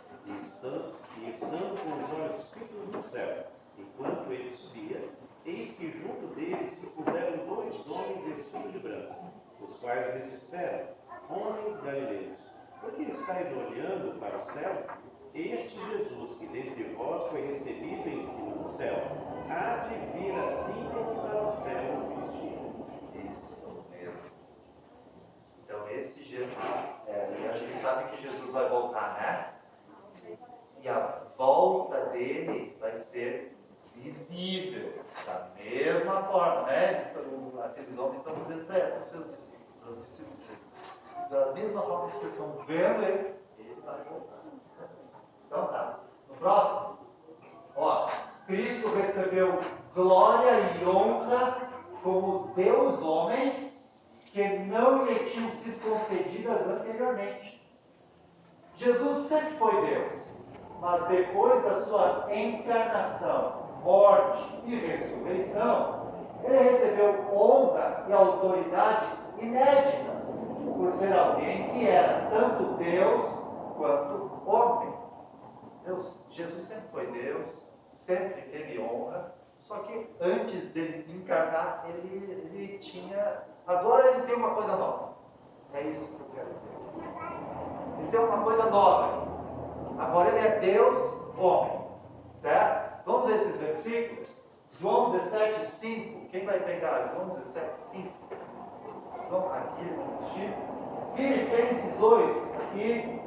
E estando com os olhos fitos no céu, enquanto ele subia, eis que junto dele se puseram 2 homens vestidos de branco, os quais lhes disseram: Homens galileus, por que estáis olhando para o céu? Este Jesus, que dentre vós foi recebido em cima do céu, há de vir assim como para o céu o viste. Isso mesmo. Então esse Jesus, e a gente sabe que Jesus vai voltar, né? E a volta dele vai ser visível, da mesma forma, né? Aqueles homens estão dizendo para os seus discípulos, para os discípulos de Jesus. Da mesma forma que vocês estão vendo ele vai voltar. Então tá. No próximo, ó, Cristo recebeu glória e honra como Deus homem que não lhe tinham sido concedidas anteriormente. Jesus sempre foi Deus, mas depois da sua encarnação, morte e ressurreição, ele recebeu honra e autoridade inéditas, por ser alguém que era tanto Deus quanto homem. Jesus sempre foi Deus, sempre teve honra, só que antes dele encarnar, ele tinha. Agora ele tem uma coisa nova. É isso que eu quero dizer. Ele tem uma coisa nova. Agora ele é Deus homem. Certo? Vamos ver esses versículos. João 17, 5. Quem vai pegar? João 17, 5. Vamos aqui, vamos assistir. Filipenses 2 e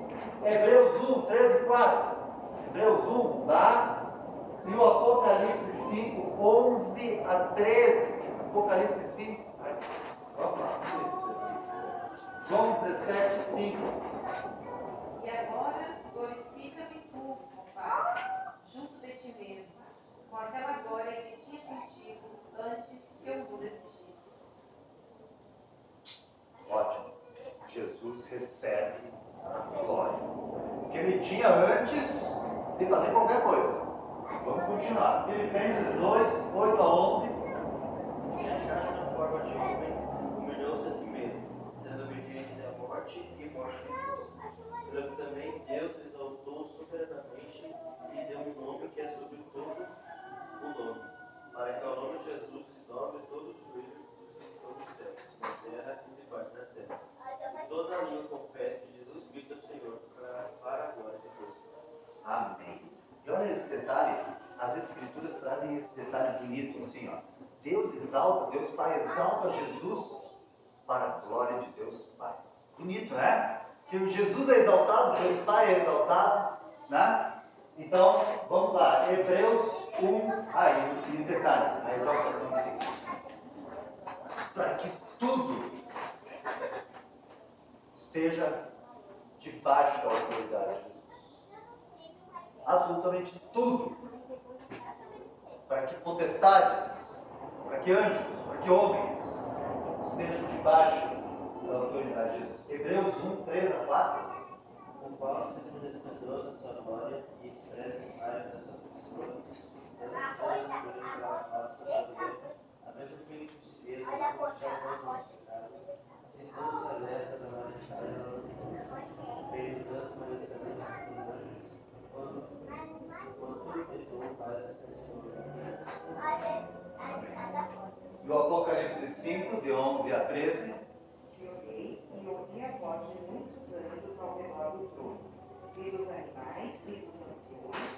Hebreus 1, 13 e 4. Hebreus 1, lá. E o Apocalipse 5, 11 a 13. Apocalipse 5. Vamos lá, vamos ver esses versículos. João 17, 5. E agora glorifica-me tu, ó Pai, junto de ti mesmo, com aquela glória que tinha contigo antes que o mundo existisse. Ótimo. Jesus recebe a glória que ele tinha antes de fazer qualquer coisa. Vamos continuar. Filipenses 2, 8 a 11. E achado na forma de homem, humilhou-se a si mesmo, sendo obediente à morte e morte de cruz. Pelo que também Deus exaltou soberanamente e deu um nome que é sobre todo o nome, para que ao nome de Jesus se dobre todo o joelho dos que estão no céu, na terra e debaixo da terra. E toda a língua confesse que Jesus Cristo é o Senhor, para a glória de Deus. Amém. E olha esse detalhe, as escrituras trazem esse detalhe bonito, assim, ó. Deus exalta, Deus Pai exalta Jesus para a glória de Deus Pai. Bonito, né? Que Jesus é exaltado, Deus Pai é exaltado, né? Então, vamos lá, Hebreus 1, aí, e detalhe, a exaltação de Deus. Para que tudo esteja debaixo da autoridade de Jesus. Absolutamente tudo. Para que potestades, para que anjos, para que homens estejam debaixo da autoridade de Jesus. Hebreus 1, 3 a 4. O qual, segundo o esplendor da sua glória, e expressa a imagem da sua pessoa, suscitando todas as coisas pela nossa poder, havendo feito de Deus a justificação dos pecados, assim todos os alertas da majestade da luz, veio tanto para excelente dos anjos, quanto perdoou para a E o Apocalipse 5, de 11 a 13. E olhei e ouvi a voz de muitos anjos ao redor do trono, e dos animais e dos anciões,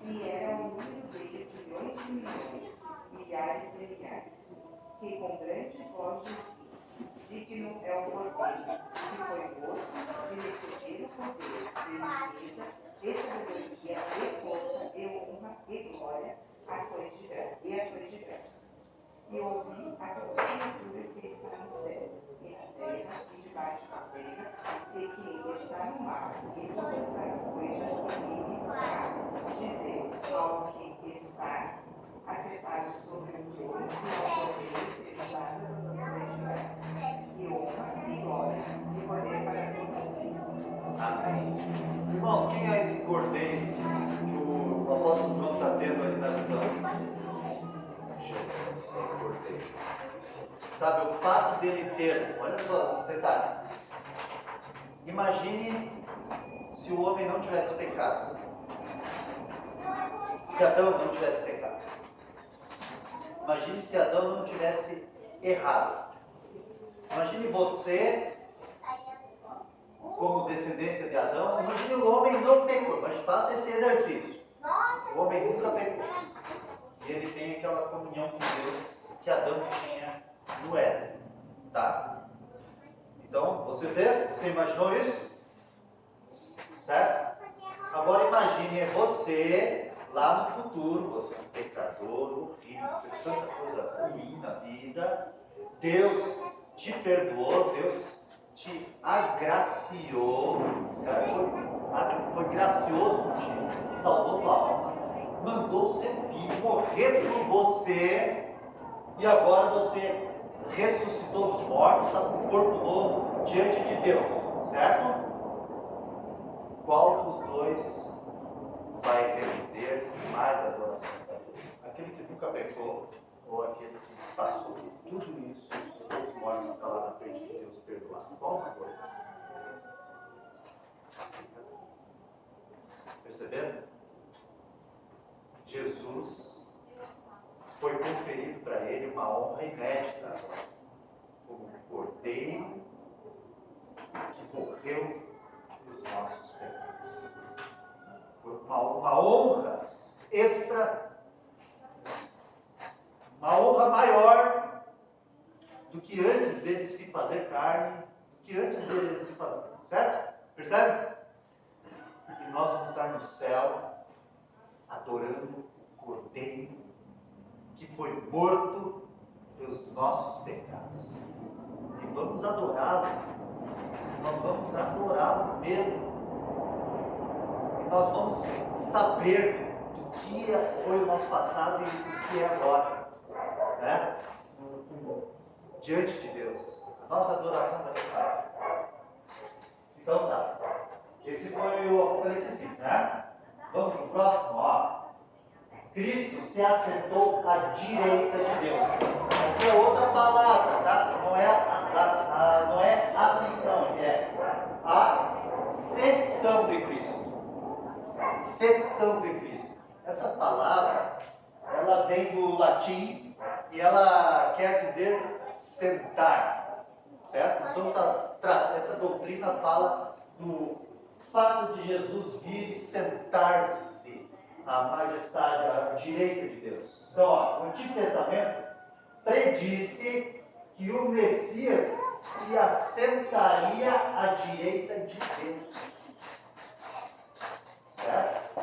e era o número deles milhões de milhões, milhares de milhares, que com grande voz diziam: digno é o Cordeiro, que foi morto, de receber o poder, beleza, e sabedoria, e força, e honra, e glória, ações de graças. E ouvi a toda criatura que está no céu, e na terra, e debaixo da terra, e que está no mar, e todas as coisas que nele está, dizer ao que está assentado sobre o trono, e ao poder sejam dadas as ações de graças, e honra, e glória, e poder para todos sempre. Amém. Irmãos, quem é esse cordeiro que o apóstolo João está tendo ali na visão? Sabe, o fato dele ter, olha só o detalhe. Imagine se o homem não tivesse pecado. Se Adão não tivesse pecado. Imagine se Adão não tivesse errado. Imagine você, como descendência de Adão, imagine o homem não pecou, mas faça esse exercício. O homem nunca pecou. E ele tem aquela comunhão com Deus que Adão tinha no Éden, tá? Então, você fez? Você imaginou isso? Certo? Agora imagine você lá no futuro, você é um pecador horrível, fez tanta coisa ruim na vida, Deus te perdoou, Deus te agraciou, certo? Foi gracioso contigo, salvou tua alma, mandou o seu filho morrer por você, e agora você ressuscitou dos mortos, está com um corpo novo diante de Deus, certo? Qual dos dois vai render mais adoração a Deus? Aquele que nunca pecou ou aquele que passou por tudo isso, ressuscitou dos mortos e está lá na frente de Deus perdoado? Qual dos dois? Perceberam? Jesus foi conferido para ele uma honra inédita, como cordeiro que morreu pelos nossos pecados. Foi uma honra extra, uma honra maior do que antes dele se fazer carne, do que antes dele se fazer, certo? Percebe? E nós vamos estar no céu adorando o cordeiro que foi morto pelos nossos pecados. E vamos adorá-lo. Nós vamos adorá-lo mesmo. E nós vamos saber do que foi o nosso passado e do que é agora. Né? Diante de Deus. A nossa adoração vai ser maior. Então tá. Esse foi o Apocalipse 5, né? Vamos para o próximo, ó. Cristo se assentou à direita de Deus. Aqui é outra palavra, tá? Não é ascensão, é ascensão de Cristo. Sessão de Cristo. Essa palavra, ela vem do latim e ela quer dizer sentar, certo? Então essa doutrina fala do fato de Jesus vir e sentar-se à majestade, à direita de Deus. Então, ó, o Antigo Testamento predisse que o Messias se assentaria à direita de Deus. Certo?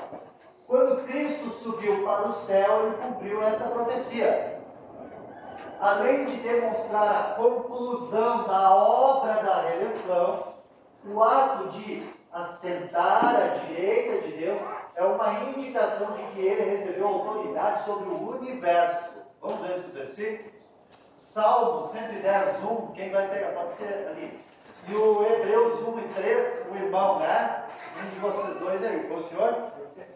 Quando Cristo subiu para o céu, ele cumpriu essa profecia. Além de demonstrar a conclusão da obra da redenção, o ato de assentar à direita de Deus, é uma indicação de que ele recebeu autoridade sobre o universo. Vamos ver esse versículo? Salmo 110, 1, quem vai pegar? Pode ser ali. E o Hebreus 1 e 3, o irmão, né? Um de vocês dois aí, foi o senhor?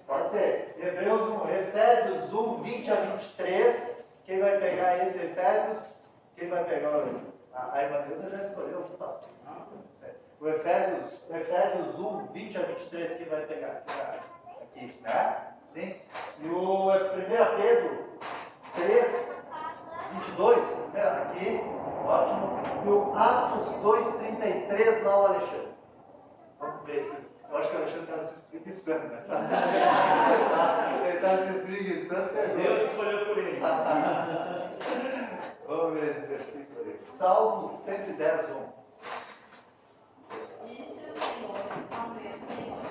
Pode ser. Hebreus 1, Efésios 1, 20 a 23. Quem vai pegar esse Efésios? Quem vai pegar a irmã Deus já escolheu, pastor. O Efésios 1, 20 a 23, quem vai pegar? Aqui, né? Sim? E o 1 Pedro 3, 22, aqui, ótimo. E o Atos 2, 33, lá o Alexandre. Vamos ver esses. Eu acho que o Alexandre está se espreguiçando, né? Ele está se espreguiçando. Deus escolheu por ele. Vamos ver esse versículo aí. Salmo 110, 1. Disse o Senhor ao meu Senhor: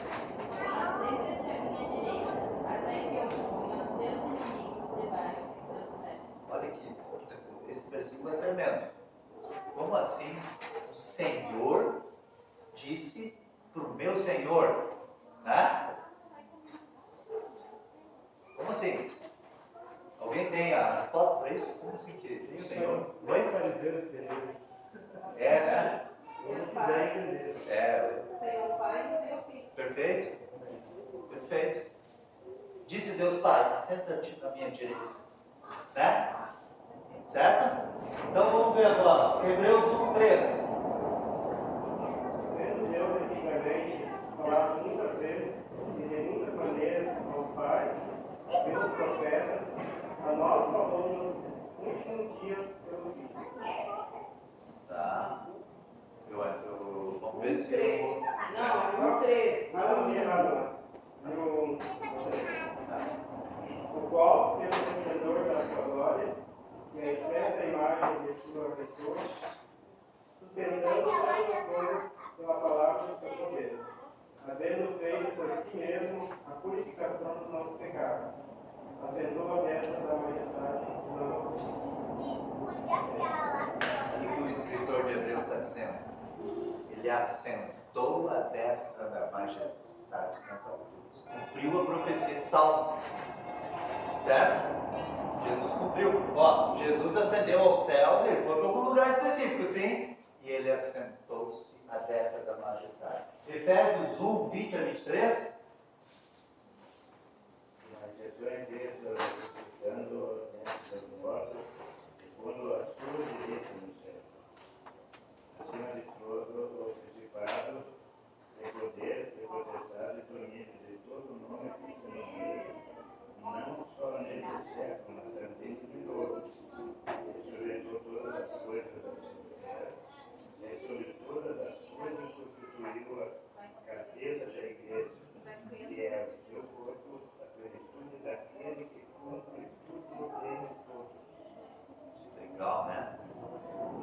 assenta-te à minha direita, até que eu ponha os teus inimigos debaixo dos teus pés. Olha aqui, esse versículo é tremendo. Como assim o Senhor disse para o meu Senhor? Né? Como assim? Alguém tem a resposta para isso? Como assim que tem o Senhor? Dois fariseus entenderam. É, né? Eles quiserem entender. É, Senhor Pai e Senhor Filho. perfeito. Perfeito. Disse Deus Pai, senta-te à minha direita. Né? Certo? Então vamos ver agora. Hebreus 1, 3. Tendo Deus equivocadamente falado muitas vezes e de muitas maneiras aos pais, pelos profetas, a nós falou nos últimos dias pelo Filho. Tá. Vamos ver se 3. Não, é 3. Não, vi errado lá. O qual, sendo vencedor da sua glória, e a expressa imagem de sua pessoa, sustentando todas as coisas pela palavra do seu poder, havendo feito por si mesmo a purificação dos nossos pecados, assentou a destra da majestade e das alturas. Olha o que o escritor de Hebreus está dizendo. Ele assentou a destra da majestade nas alturas. Cumpriu a profecia de Salmo. Certo? Jesus cumpriu. Ó, Jesus ascendeu aos céus, ele foi para algum lugar específico, sim? E ele assentou-se à destra da majestade. Efésios 1, 20 a 23. Mas Jesus é Deus, ressuscitando dentre os mortos, e pondo a sua direita no céu. Acima de todo o principado, de poder, de potestade e domínio de todo o nome que se nomeia, não só neste século, mas também de novo, e sobre todas as coisas da terra, e sobre todas as coisas constituiu a cabeça da igreja, que é o seu corpo, a plenitude daquele que cumpre tudo em todos. Legal, né?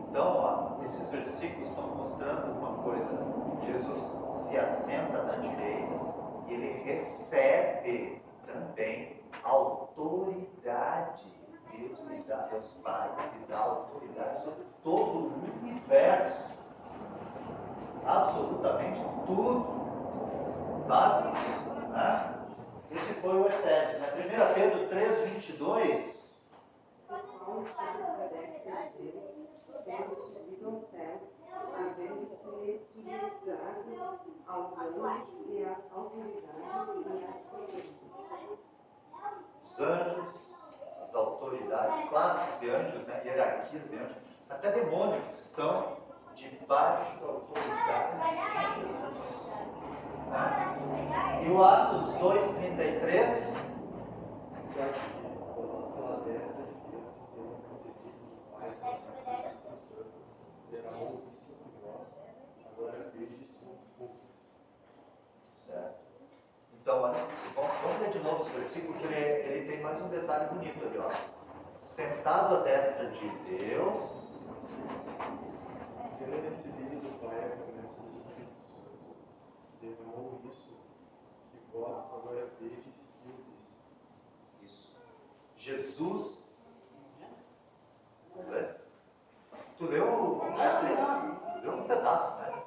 Então, ó, esses versículos estão mostrando uma coisa. Jesus se assenta na direita e ele recebe também autoridade. Deus lhe dá, Deus Pai lhe dá autoridade sobre todo o universo. Absolutamente tudo. Sabe? Né? Esse foi o Efésios. Né? 1 Pedro 3, 22. Qual está à destra de Deus, tendo subido ao céu, havendo-se sujeitado aos anjos e às autoridades e às potências. Os anjos, as autoridades, classes de anjos, né? Hierarquias de anjos, até demônios estão debaixo da autoridade de Jesus. Né? E o Atos 2,33. Pela destra de Deus, temos recebido o Pai com o Espírito Santo, derramou isso sobre nós, agora desde-se um pouco. Certo. Então, olha, vamos ler de novo esse versículo, porque ele tem mais um detalhe bonito ali, ó. Sentado à destra de Deus, Tendo recebido do Pai a promessa do Espírito Santo, derramou isso que vós agora destes e o isso. Jesus. Tu leu o completo aí? Leu um pedaço, né?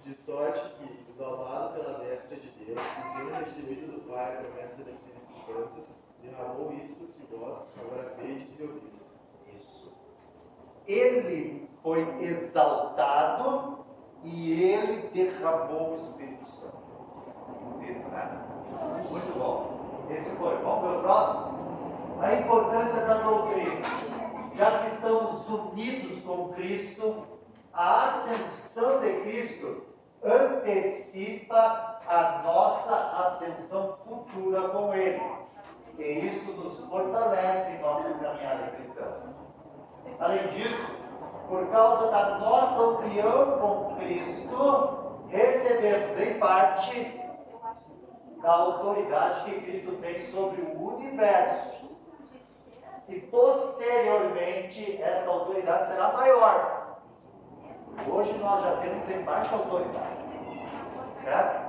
De sorte que, exaltado pela destra de Deus, e tendo recebido do Pai a promessa do Espírito Santo, derramou isto que vós agora vedes e ouvis. Isso. Ele foi exaltado e ele derramou o Espírito Santo. Bonito, né? Muito bom. Esse foi. Vamos ver o próximo? A importância da doutrina. Já que estamos unidos com Cristo, a ascensão de Cristo antecipa a nossa ascensão futura com Ele. E isso nos fortalece em nossa caminhada cristã. Além disso, por causa da nossa união com Cristo, recebemos em parte da autoridade que Cristo tem sobre o universo. E posteriormente, essa autoridade será maior. Hoje nós já temos em parte autoridade, certo?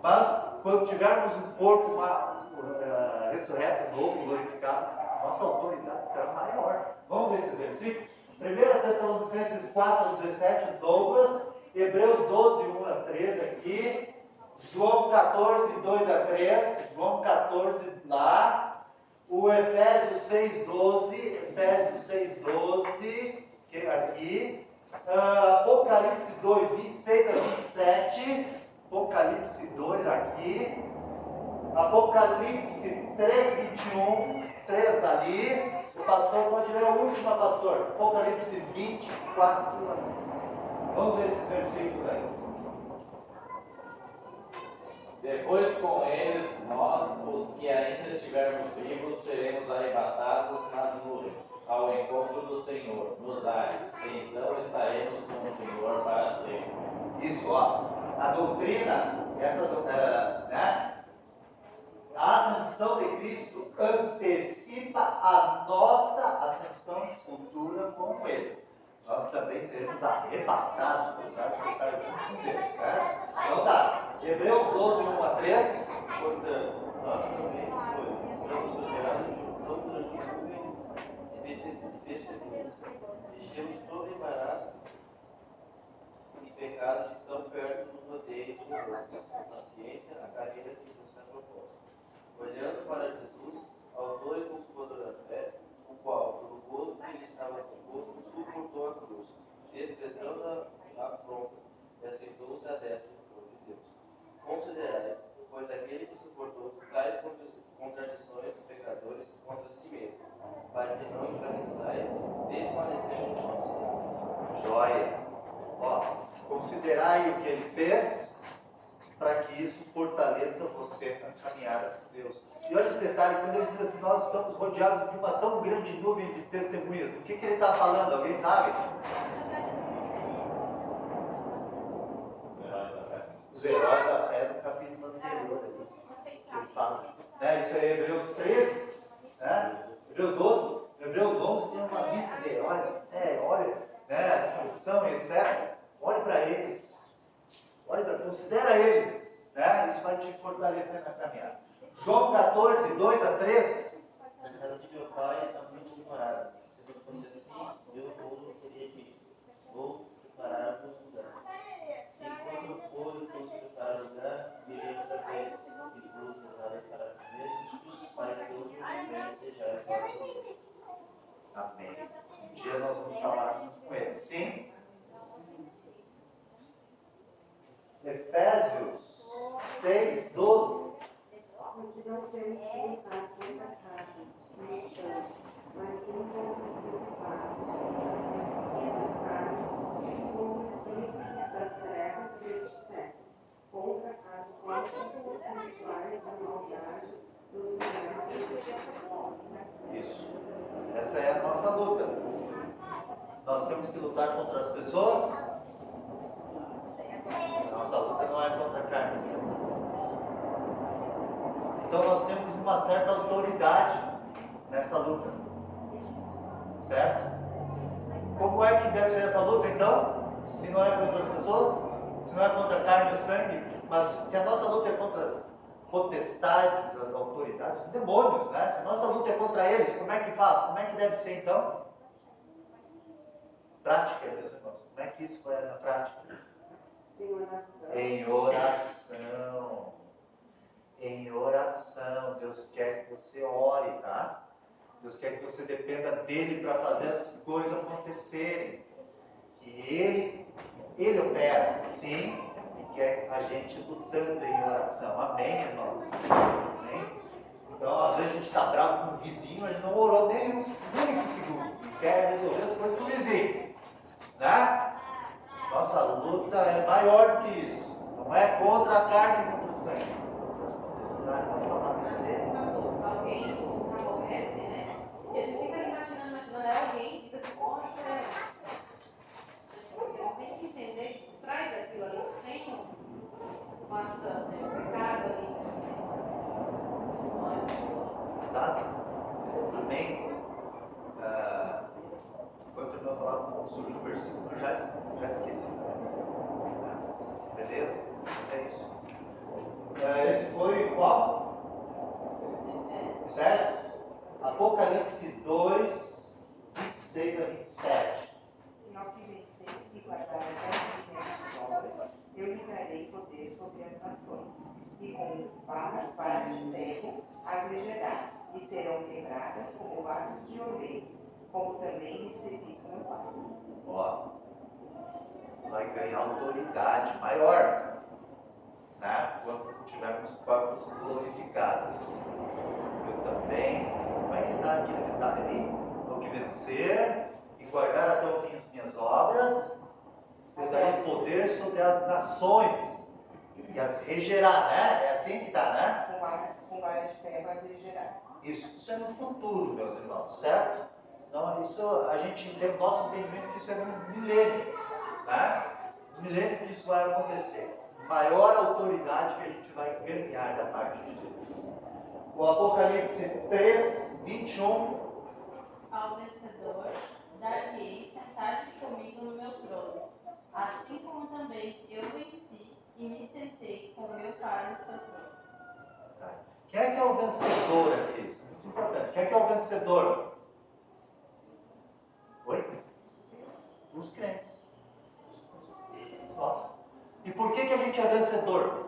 Mas quando tivermos um corpo ressurreto, novo, glorificado, nossa autoridade será maior. Vamos ver esse versículo? 1 Tessalonicenses 4:17, Douglas, Hebreus 12:1-13 aqui, João 14:2-3, João 14 lá, o Efésios 6:12, que é aqui, Apocalipse 2:26-27, Apocalipse 2 aqui, Apocalipse 3:21, 3 ali. O pastor pode ler a última, pastor. Apocalipse 24. Vamos ver esses versículos aí. Depois com eles, nós, os que ainda estivermos vivos, seremos arrebatados nas nuvens, ao encontro do Senhor, nos ares. E então estaremos com o Senhor para sempre. Isso, ó. A doutrina, né? A ascensão de Cristo antecipa a nossa ascensão futura com Ele. Nós também seremos arrebatados com os ares, certo? Então tá, Hebreus 12:1-3. Portanto, nós também, pois, estamos soterrados junto tão grande nuvem de testemunhas, deixemos todo embaraço e pecado de tão perto nos rodeia com paciência a carreira que nos está proposta. Olhando para Jesus, autor e consumador da fé, o qual, pelo gozo que lhe estava proposto, suportou a cruz, desprezando a afronta, e aceitou-se à destra do trono de Deus. Considerai, pois aquele que suportou tais contradições dos pecadores contra si mesmo, para que não encarniçais, desfalecendo os nossos inimigos. Joia. Ó, considerai o que Ele fez, para que isso fortaleça você na caminhada com Deus. E olha esse detalhe, quando ele diz assim, nós estamos rodeados de uma tão grande nuvem de testemunhas, do que ele está falando? Alguém sabe? Os heróis da fé do capítulo anterior. Ele fala. Isso é Hebreus 13, né? Hebreus 12, Hebreus 11 tem uma lista de heróis da fé, olha, né? Sansão e etc. Olhe para eles. Considera eles, né? Isso vai te fortalecer na caminhada. João 14:2-3. Ela de meu pai está muito demorada. Se não fosse assim, eu vou teria dito. Vou preparar-vos lugar. E quando for e vos preparar lugar, virei outra vez e vos levarei para mim mesmo, para que outro venha desejar vosso lugar. Amém. Um dia nós vamos falar junto com ele. Sim? Efésios 6:12. Porque não temos que lutar contra a carne, nem o sangue, mas sim contra os principados, contra os príncipes das trevas deste século, contra as forças espirituais da maldade dos lugares celestiais. Isso. Essa é a nossa luta. Nós temos que lutar contra as pessoas. Nossa luta não é contra a carne. Então nós temos uma certa autoridade nessa luta. Certo? Como é que deve ser essa luta então? Se não é contra as pessoas, se não é contra a carne e o sangue, mas se a nossa luta é contra as potestades, as autoridades, os demônios, né? Se a nossa luta é contra eles, como é que faz? Como é que deve ser então? Prática, meus irmãos. Como é que isso foi na prática? Em oração. Em oração. Em oração. Deus quer que você ore, tá? Deus quer que você dependa dele para fazer as coisas acontecerem. Que ele opera, sim, e quer a gente lutando em oração. Amém, irmãos? Amém? Então, às vezes a gente está bravo com o vizinho, a gente não orou nem um único segundo. E quer resolver as coisas com o vizinho. Né? Nossa luta é maior do que isso. Não é contra a carne e contra o sangue. Às vezes, quando alguém nos aborrece, né? E a gente fica ali imaginando, alguém que diz assim, poxa, eu tenho que entender que por trás daquilo ali tem uma ação, né? Um pecado ali. Exato. Amém? Enquanto eu estava falando sobre o versículo, eu já esqueci. Beleza? Mas é isso. Esse foi qual? Certo? Apocalipse 2, 26 a 27. E ao que vencer e guardar as minhas obras, eu lhe darei poder sobre as nações, e com vara de ferro as regerá, e serão quebradas como vasos de oleiro, como também recebi do meu Pai. Ó, vai ganhar autoridade maior, né? Quando tivermos corpos glorificados. Eu também, como é que está aquele detalhe ali? O que vencer e guardar até o fim as minhas obras, eu darei poder sobre as nações e as regerá, né? É assim que está, né? Com vara de ferro as regerá. Isso é no futuro, meus irmãos, certo? Então, isso a gente tem o nosso entendimento que isso é no milênio, né? No milênio que isso vai acontecer. Maior autoridade que a gente vai ganhar da parte de Deus. O Apocalipse 3, 21. Ao vencedor, dar-lhe-ei sentar-se comigo no meu trono, assim como também eu venci e me sentei com meu Pai no seu trono. Tá. Quem é que é o vencedor aqui? Isso é muito importante. Quem é que é o vencedor? Oi? Os crentes. Nós. E por que a gente é vencedor?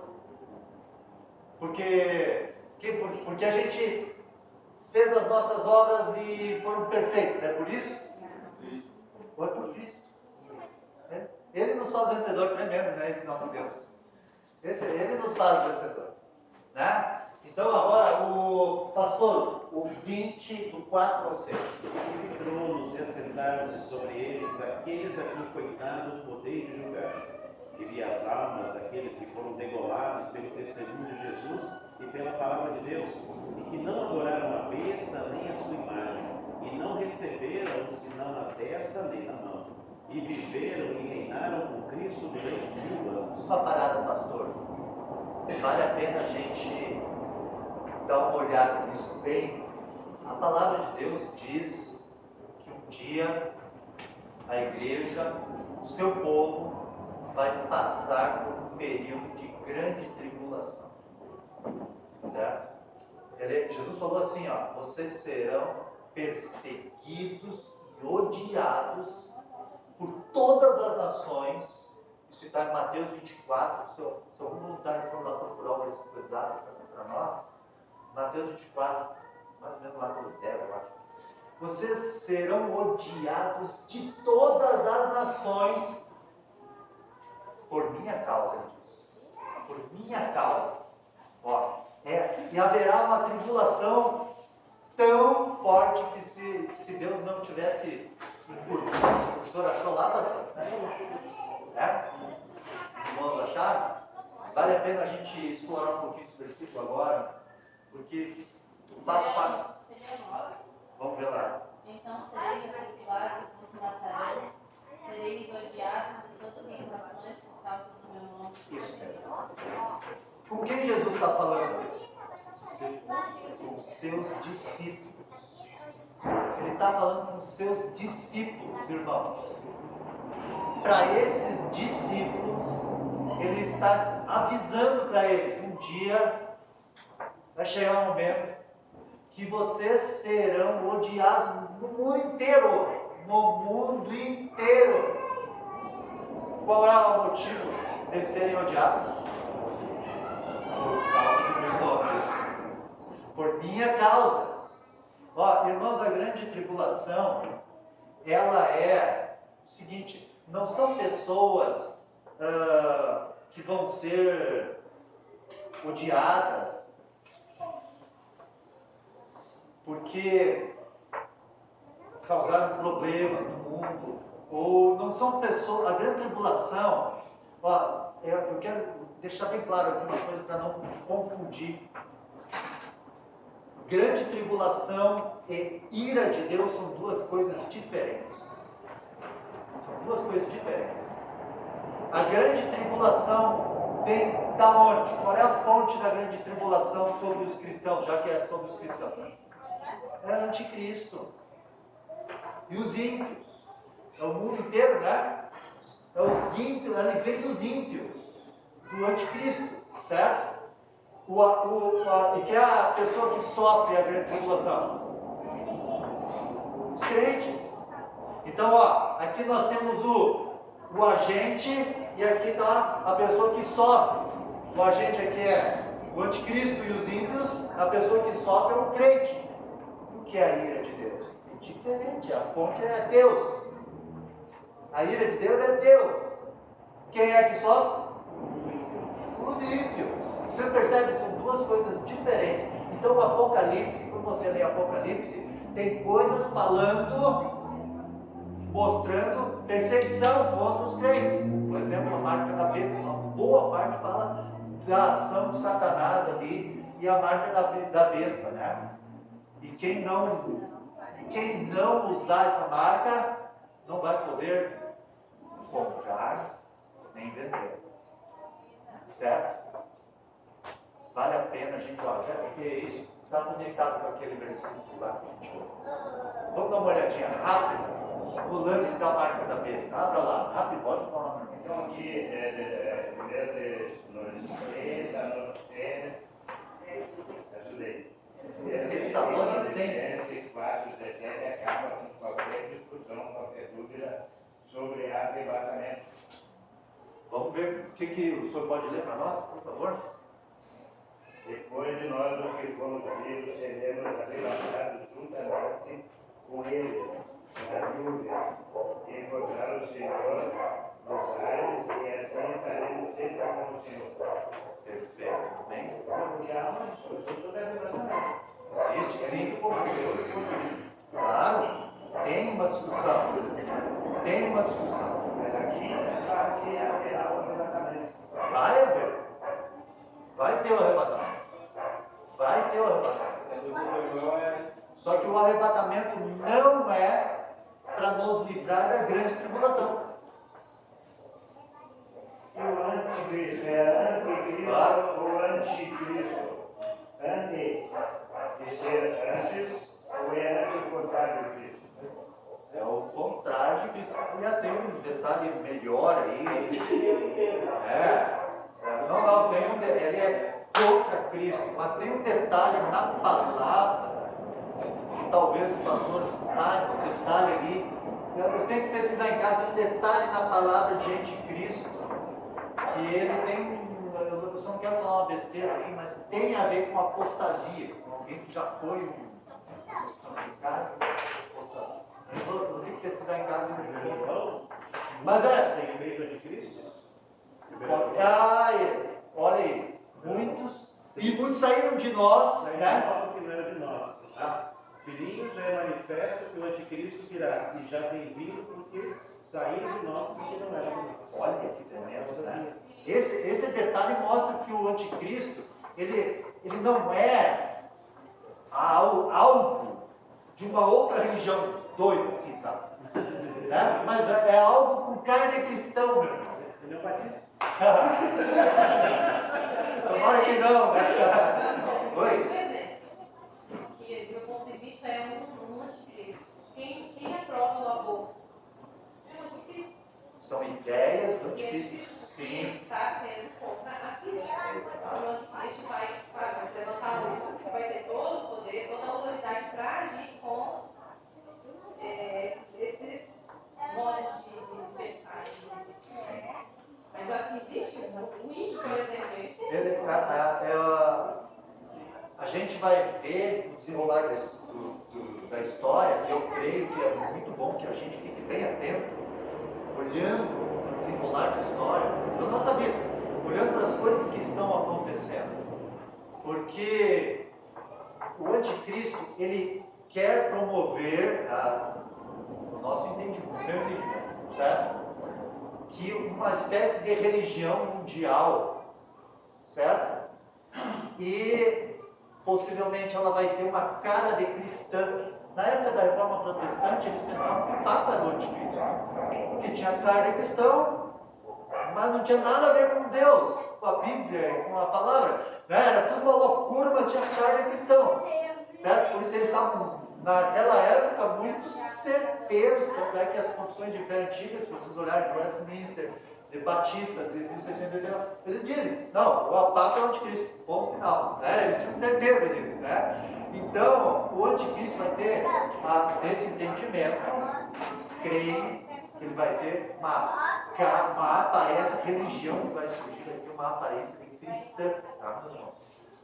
Porque a gente fez as nossas obras e foram perfeitos, é por isso? Foi por Cristo. Ele nos faz vencedor, tremendo, né? Esse nosso Deus. Ele nos faz vencedor. Né? Então agora, o pastor, o 20, do 4 ao 6. E tronos e assentaram-se sobre eles aqueles a quem foi dado o poder de julgar. E vi as almas daqueles que foram degolados pelo testemunho de Jesus e pela palavra de Deus, e que não adoraram a besta nem a sua imagem, e não receberam o sinal na testa nem na mão, e viveram e reinaram com Cristo durante 1000 anos. Uma parada, pastor. Vale a pena a gente dar uma olhada nisso bem. A palavra de Deus diz que um dia a igreja, o seu povo, vai passar por um período de grande tribulação. Certo? Jesus falou assim, ó, vocês serão perseguidos e odiados por todas as nações. Isso está em Mateus 24. Se algum voluntário for lá procurar o versículo exato para nós, Mateus 24, mais ou menos lá pelo 10, eu acho. Vocês serão odiados de todas as nações por minha causa, ele diz. Por minha causa. Ó, e haverá uma tribulação tão forte que se Deus não tivesse encurtado. O senhor achou lá, pastor? Os irmãos acharam? Vale a pena a gente explorar um pouquinho esse versículo agora, porque faz parte. Vamos ver lá. Então sereis atribulados, vos matarão, sereis odiados de todas as nações por causa do meu nome. Isso mesmo. Com quem Jesus está falando? Com os seus discípulos. Ele está falando com os seus discípulos, irmãos. Para esses discípulos, ele está avisando para eles: um dia vai chegar um momento que vocês serão odiados no mundo inteiro. No mundo inteiro. Qual é o motivo? deles serem odiados? Por causa do meu nome. Por minha causa. Ó, irmãos, a grande tribulação, ela é o seguinte, não são pessoas que vão ser odiadas porque causaram problemas no mundo, ou não são pessoas, a grande tribulação, ó, eu quero deixar bem claro aqui uma coisa para não confundir. Grande tribulação e ira de Deus são duas coisas diferentes. São duas coisas diferentes. A grande tribulação vem da onde? Qual é a fonte da grande tribulação sobre os cristãos, já que é sobre os cristãos? É o anticristo. E os ímpios. É o mundo inteiro, né? É os ímpios, ele vem dos ímpios, do anticristo, certo? E que é a pessoa que sofre a grande tribulação? Os crentes. Então, ó, aqui nós temos o agente e aqui está a pessoa que sofre. O agente aqui é o anticristo e os ímpios, a pessoa que sofre é o crente. O que é a ira de Deus? É diferente, a fonte é Deus. A ira de Deus é Deus. Quem é que sofre? Os ímpios. Vocês percebem? São duas coisas diferentes. Então o Apocalipse, quando você lê Apocalipse, tem coisas falando, mostrando perseguição contra os crentes. Por exemplo, a marca da besta, uma boa parte fala da ação de Satanás ali e a marca da besta, né? E quem não usar essa marca não vai poder comprar nem vender. Certo? Vale a pena a gente olhar, porque isso está conectado com aquele versículo lá que a gente ouviu. Vamos dar uma olhadinha rápida no lance da marca da besta. Abra lá, rápido, pode falar. Então, aqui, ajudei. Tessalonicenses 4:17 acaba com qualquer discussão, qualquer dúvida sobre arrebatamento. Vamos ver o que o senhor pode ler para nós, por favor? Depois de nós, os que fomos vivos, seremos arrebatados juntamente com eles, na nuvem, e encontrar o Senhor nos ares, e assim estaremos sempre com o Senhor. Perfeito, bem. Porque há uma discussão sobre arrebatamento. Existe, sim. Claro, tem uma discussão. Tem uma discussão. Mas aqui haverá o arrebatamento. Vai haver. Vai ter o arrebatamento. Vai ter o arrebatamento. Só que o arrebatamento não é para nos livrar da grande tribulação. E o anticristo é anticristo ou anticristo? Antes de ser antes ou é antes o contrário de Cristo? É o contrário de Cristo. Aliás, tem um detalhe melhor aí. Não, ele é contra Cristo, mas tem um detalhe na palavra, que talvez o pastor saiba, um detalhe ali. Eu tenho que pesquisar em casa, tem um detalhe na palavra de anticristo, que ele tem, eu só não quero falar uma besteira aqui, mas tem a ver com apostasia, com alguém que já foi um eu tenho que pesquisar em casa. Mas tem feito anticristo? Olha aí, muitos saíram de nós, né? Que não era de nós. Filhinhos já é manifesto que o anticristo virá, e já tem vindo porque saíram de nós porque não era de nós. Olha que tremendo, né? Esse detalhe mostra que o anticristo, ele não é algo de uma outra religião doida, assim, sabe? Né? Mas é algo com carne cristã, meu irmão. Ele é um batista. Tomara que não, né? Oi? Um exemplo, que do meu ponto de vista é um anticristo. Quem aprova o aborto? É um anticristo. São ideias do anticristo. Sim. Está sendo contra a Cristo. O anticristo vai se levantar a luta, vai ter todo o poder, toda a autoridade para agir com esses modos de pensar. Mas já existe ruim, por exemplo. A gente vai ver no desenrolar da história, e eu creio que é muito bom que a gente fique bem atento, olhando o desenrolar da história, da nossa vida, olhando para as coisas que estão acontecendo. Porque o anticristo, ele quer promover, no nosso entendimento, certo? Que uma espécie de religião mundial, certo? E possivelmente ela vai ter uma cara de cristã. Na época da Reforma Protestante, eles pensavam que o Papa era o anticristo, porque tinha cara de cristão, mas não tinha nada a ver com Deus, com a Bíblia, com a palavra, né? Era tudo uma loucura, mas tinha cara de cristão, certo? Por isso eles estavam, naquela época, muito certeiros, tanto é que as confissões de fé antigas, se vocês olharem para Westminster, de Batista, de 1689, eles dizem, não, o Papa é o anticristo, ponto final, né? Eles tinham certeza disso, né? Então, o anticristo vai ter esse entendimento, creio que ele vai ter uma aparência, religião que vai surgir, vai ter uma aparência de cristã, tá, meus irmãos?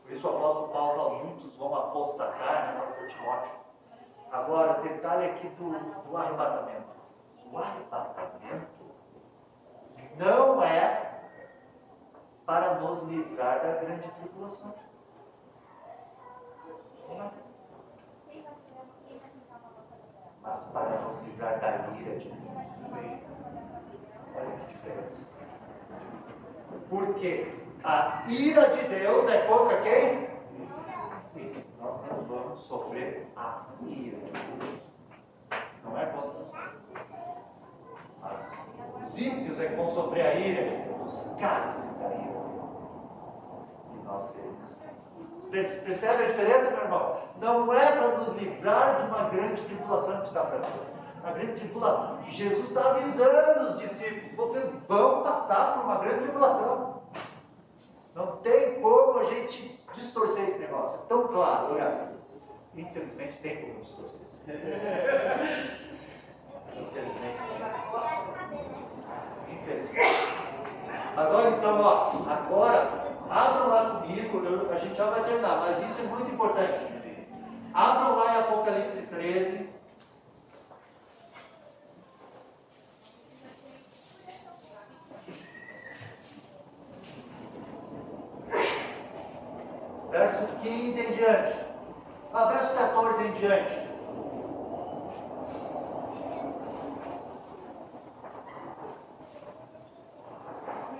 Por isso o apóstolo Paulo fala, muitos vão apostatar, né, para Timóteo. Agora, detalhe aqui do arrebatamento. O arrebatamento não é para nos livrar da grande tribulação. Não. Mas para nos livrar da ira de Deus. Olha que diferença. Porque a ira de Deus é contra quem? Sim, nós não vamos sofrer a ira de Deus. Não é contra nós. Os ímpios é que vão sofrer a ira de Deus, os cálices da ira. E nós teremos. Percebe a diferença, meu irmão? Não é para nos livrar de uma grande tribulação que está para nós. A grande tribulação. Jesus está avisando os discípulos: vocês vão passar por uma grande tribulação. Não tem como a gente distorcer esse negócio. É tão claro, olha. Infelizmente tem como distorcer. Infelizmente. Mas olha então, ó, agora, abram lá comigo, a gente já vai terminar, mas isso é muito importante. Abram lá em Apocalipse 13. Verso 15 em diante. Verso 14 em diante.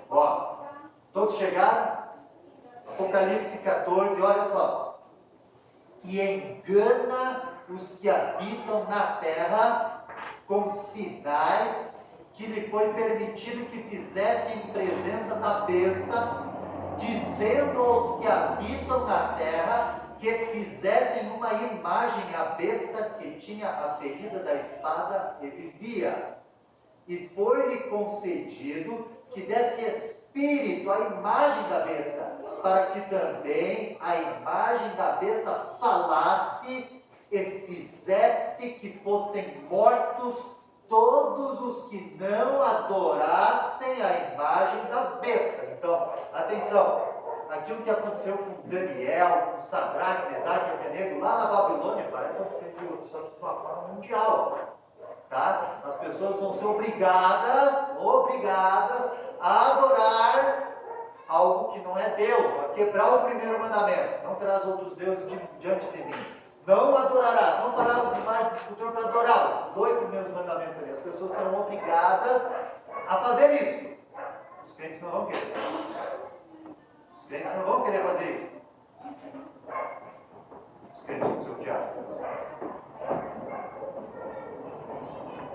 Ó, todos chegaram? Apocalipse 14, olha só. E engana os que habitam na terra com sinais que lhe foi permitido que fizessem em presença da besta, dizendo aos que habitam na terra que fizessem uma imagem à besta que tinha a ferida da espada e vivia. E foi-lhe concedido que desse espírito à imagem da besta, para que também a imagem da besta falasse e fizesse que fossem mortos todos os que não adorassem a imagem da besta. Então, atenção, aquilo que aconteceu com Daniel, com Sadraque, Mesaque e Abednego, lá na Babilônia, vai acontecer de uma forma mundial. Tá? As pessoas vão ser obrigadas a adorar algo que não é Deus, a quebrar o primeiro mandamento: não terás outros deuses diante de mim, não adorarás, não farás imagens de escultura para adorá-los. Os 2 primeiros mandamentos ali, as pessoas serão obrigadas a fazer isso. Os crentes não vão querer. Os crentes não vão querer fazer isso. Os crentes vão ser odiados.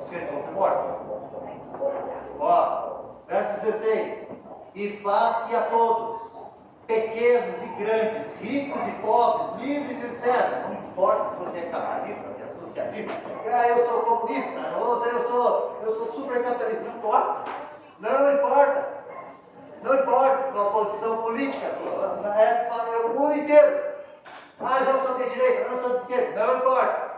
Os crentes vão ser mortos. Ó, verso 16. E faz que a todos, pequenos e grandes, ricos e pobres, livres e servos, não importa se você é capitalista, se é socialista, eu sou comunista, eu sou super capitalista, não importa. Não importa. Não importa a posição política, é o mundo inteiro. Mas eu sou de direita, eu sou de esquerda, não importa.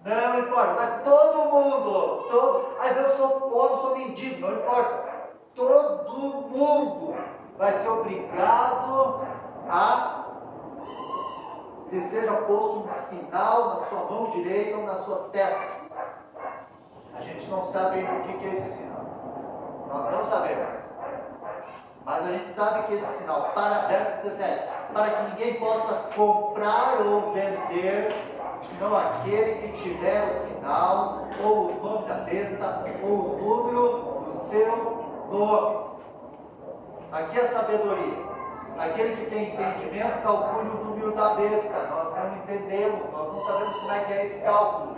Não importa, mas todo mundo, mas eu sou pobre, sou mendigo, não importa. Todo mundo vai ser obrigado a que seja posto um sinal na sua mão direita ou nas suas testas. A gente não sabe ainda o que é esse sinal. Nós não sabemos. Mas a gente sabe que esse sinal, verso 17, para que ninguém possa comprar ou vender, senão aquele que tiver o sinal, ou o nome da besta, ou o número do seu nome. Aqui é sabedoria. Aquele que tem entendimento, calcule o número da besta. Nós não entendemos, nós não sabemos como é que é esse cálculo,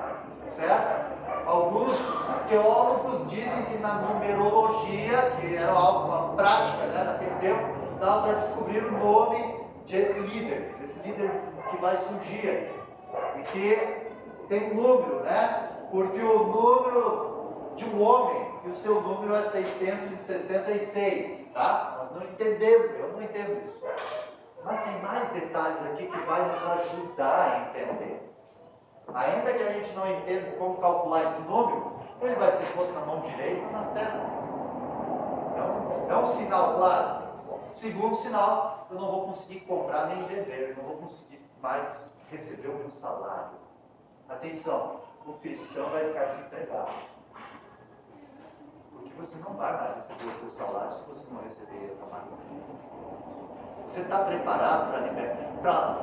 certo? Alguns teólogos dizem que na numerologia, que era uma prática, né, naquele tempo, dava para descobrir o nome desse líder que vai surgir aí. E que tem um número, né? Porque o número de um homem, e o seu número é 666, tá? Nós não entendemos, eu não entendo isso. Mas tem mais detalhes aqui que vai nos ajudar a entender. Ainda que a gente não entenda como calcular esse número, ele vai ser posto na mão direita ou nas testas. É um sinal claro. Segundo sinal, eu não vou conseguir comprar nem vender, eu não vou conseguir mais receber o meu salário. Atenção, o cristão vai ficar desempregado. Porque você não vai mais receber o seu salário se você não receber essa marca. Você está preparado para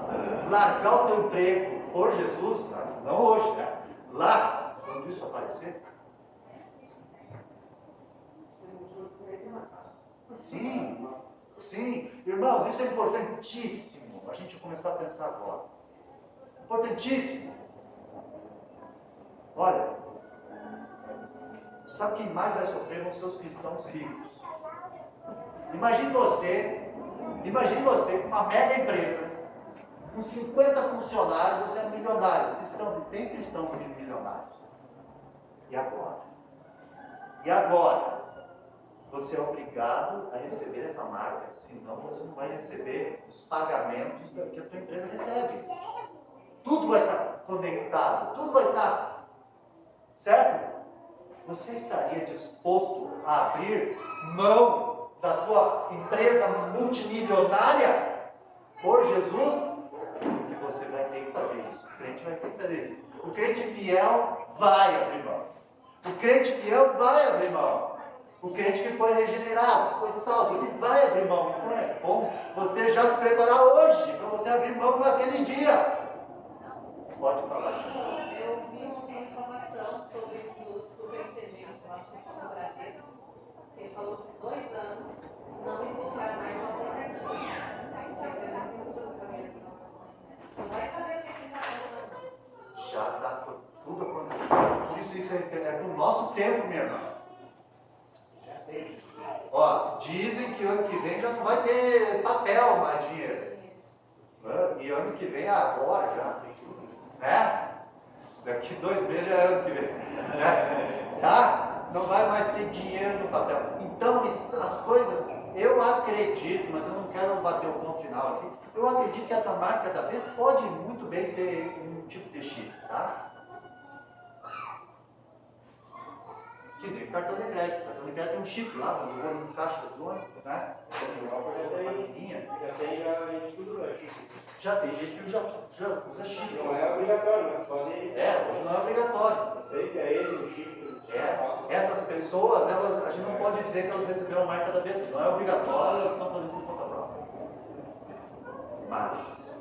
largar o teu emprego por Jesus? Não hoje, né? Lá, quando isso aparecer. Sim, sim. Irmãos, isso é importantíssimo. A gente começar a pensar agora. Importantíssimo. Olha, sabe quem mais vai sofrer vão ser os cristãos ricos. Imagine você com uma mega empresa, com 50 funcionários, você é milionário. Tem cristãos milionários. E agora? E agora? Você é obrigado a receber essa marca, senão você não vai receber os pagamentos que a tua empresa recebe. Tudo vai estar conectado, tudo vai estar, certo? Você estaria disposto a abrir mão da tua empresa multimilionária por Jesus? Porque você vai ter que fazer isso. O crente vai ter que fazer isso. O crente fiel vai abrir mão. O crente fiel vai abrir mão. O crente que foi regenerado, que foi salvo, ele vai abrir mão. Então é bom você já se preparar hoje para você abrir mão naquele dia. Pode falar. Eu vi uma informação sobre o superintendente, eu acho que foi no Bradesco, que ele falou que em 2 anos não existirá mais uma alternativa. Não vai saber o que ele está falando. Já está tudo acontecendo. Isso é do nosso tempo, minha irmã. Ó, dizem que ano que vem já não vai ter papel mais dinheiro. E ano que vem agora já. Né? Daqui 2 meses já é ano que vem. Né? Tá? Não vai mais ter dinheiro no papel. Então, as coisas, eu acredito, mas eu não quero bater o ponto final aqui. Eu acredito que essa marca da vez pode muito bem ser um tipo de chip, tá? Que nem cartão de crédito. Cartão de crédito tem um chip lá, quando eu vou no caixa do ônibus, né? Já tem gente que já usa chip. Não é obrigatório, mas pode. Hoje não é obrigatório. Não sei se é esse o chip. Essas pessoas, a gente não pode dizer que elas receberam a marca da besta. Não é obrigatório, elas estão fazendo por conta própria. Mas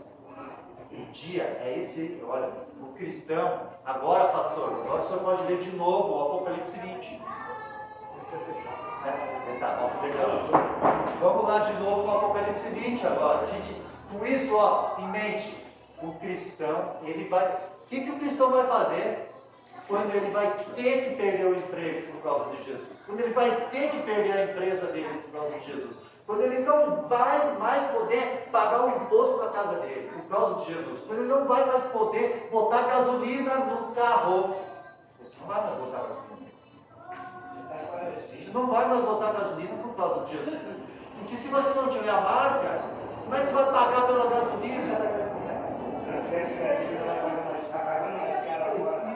o dia é esse, olha, o cristão, agora pastor, agora o senhor pode ler de novo o Apocalipse 20. Tá bom, legal. Vamos lá de novo no Apocalipse 20 agora. A gente, com isso em mente, o cristão, ele vai. O que o cristão vai fazer quando ele vai ter que perder o emprego por causa de Jesus? Quando ele vai ter que perder a empresa dele por causa de Jesus? Quando ele não vai mais poder pagar o imposto da casa dele por causa de Jesus? Quando ele não vai mais poder botar gasolina no carro? Você não vai mais botar gasolina. Você não vai mais botar gasolina por causa de Jesus. Porque se você não tiver a marca, como é que você vai pagar pela gasolina?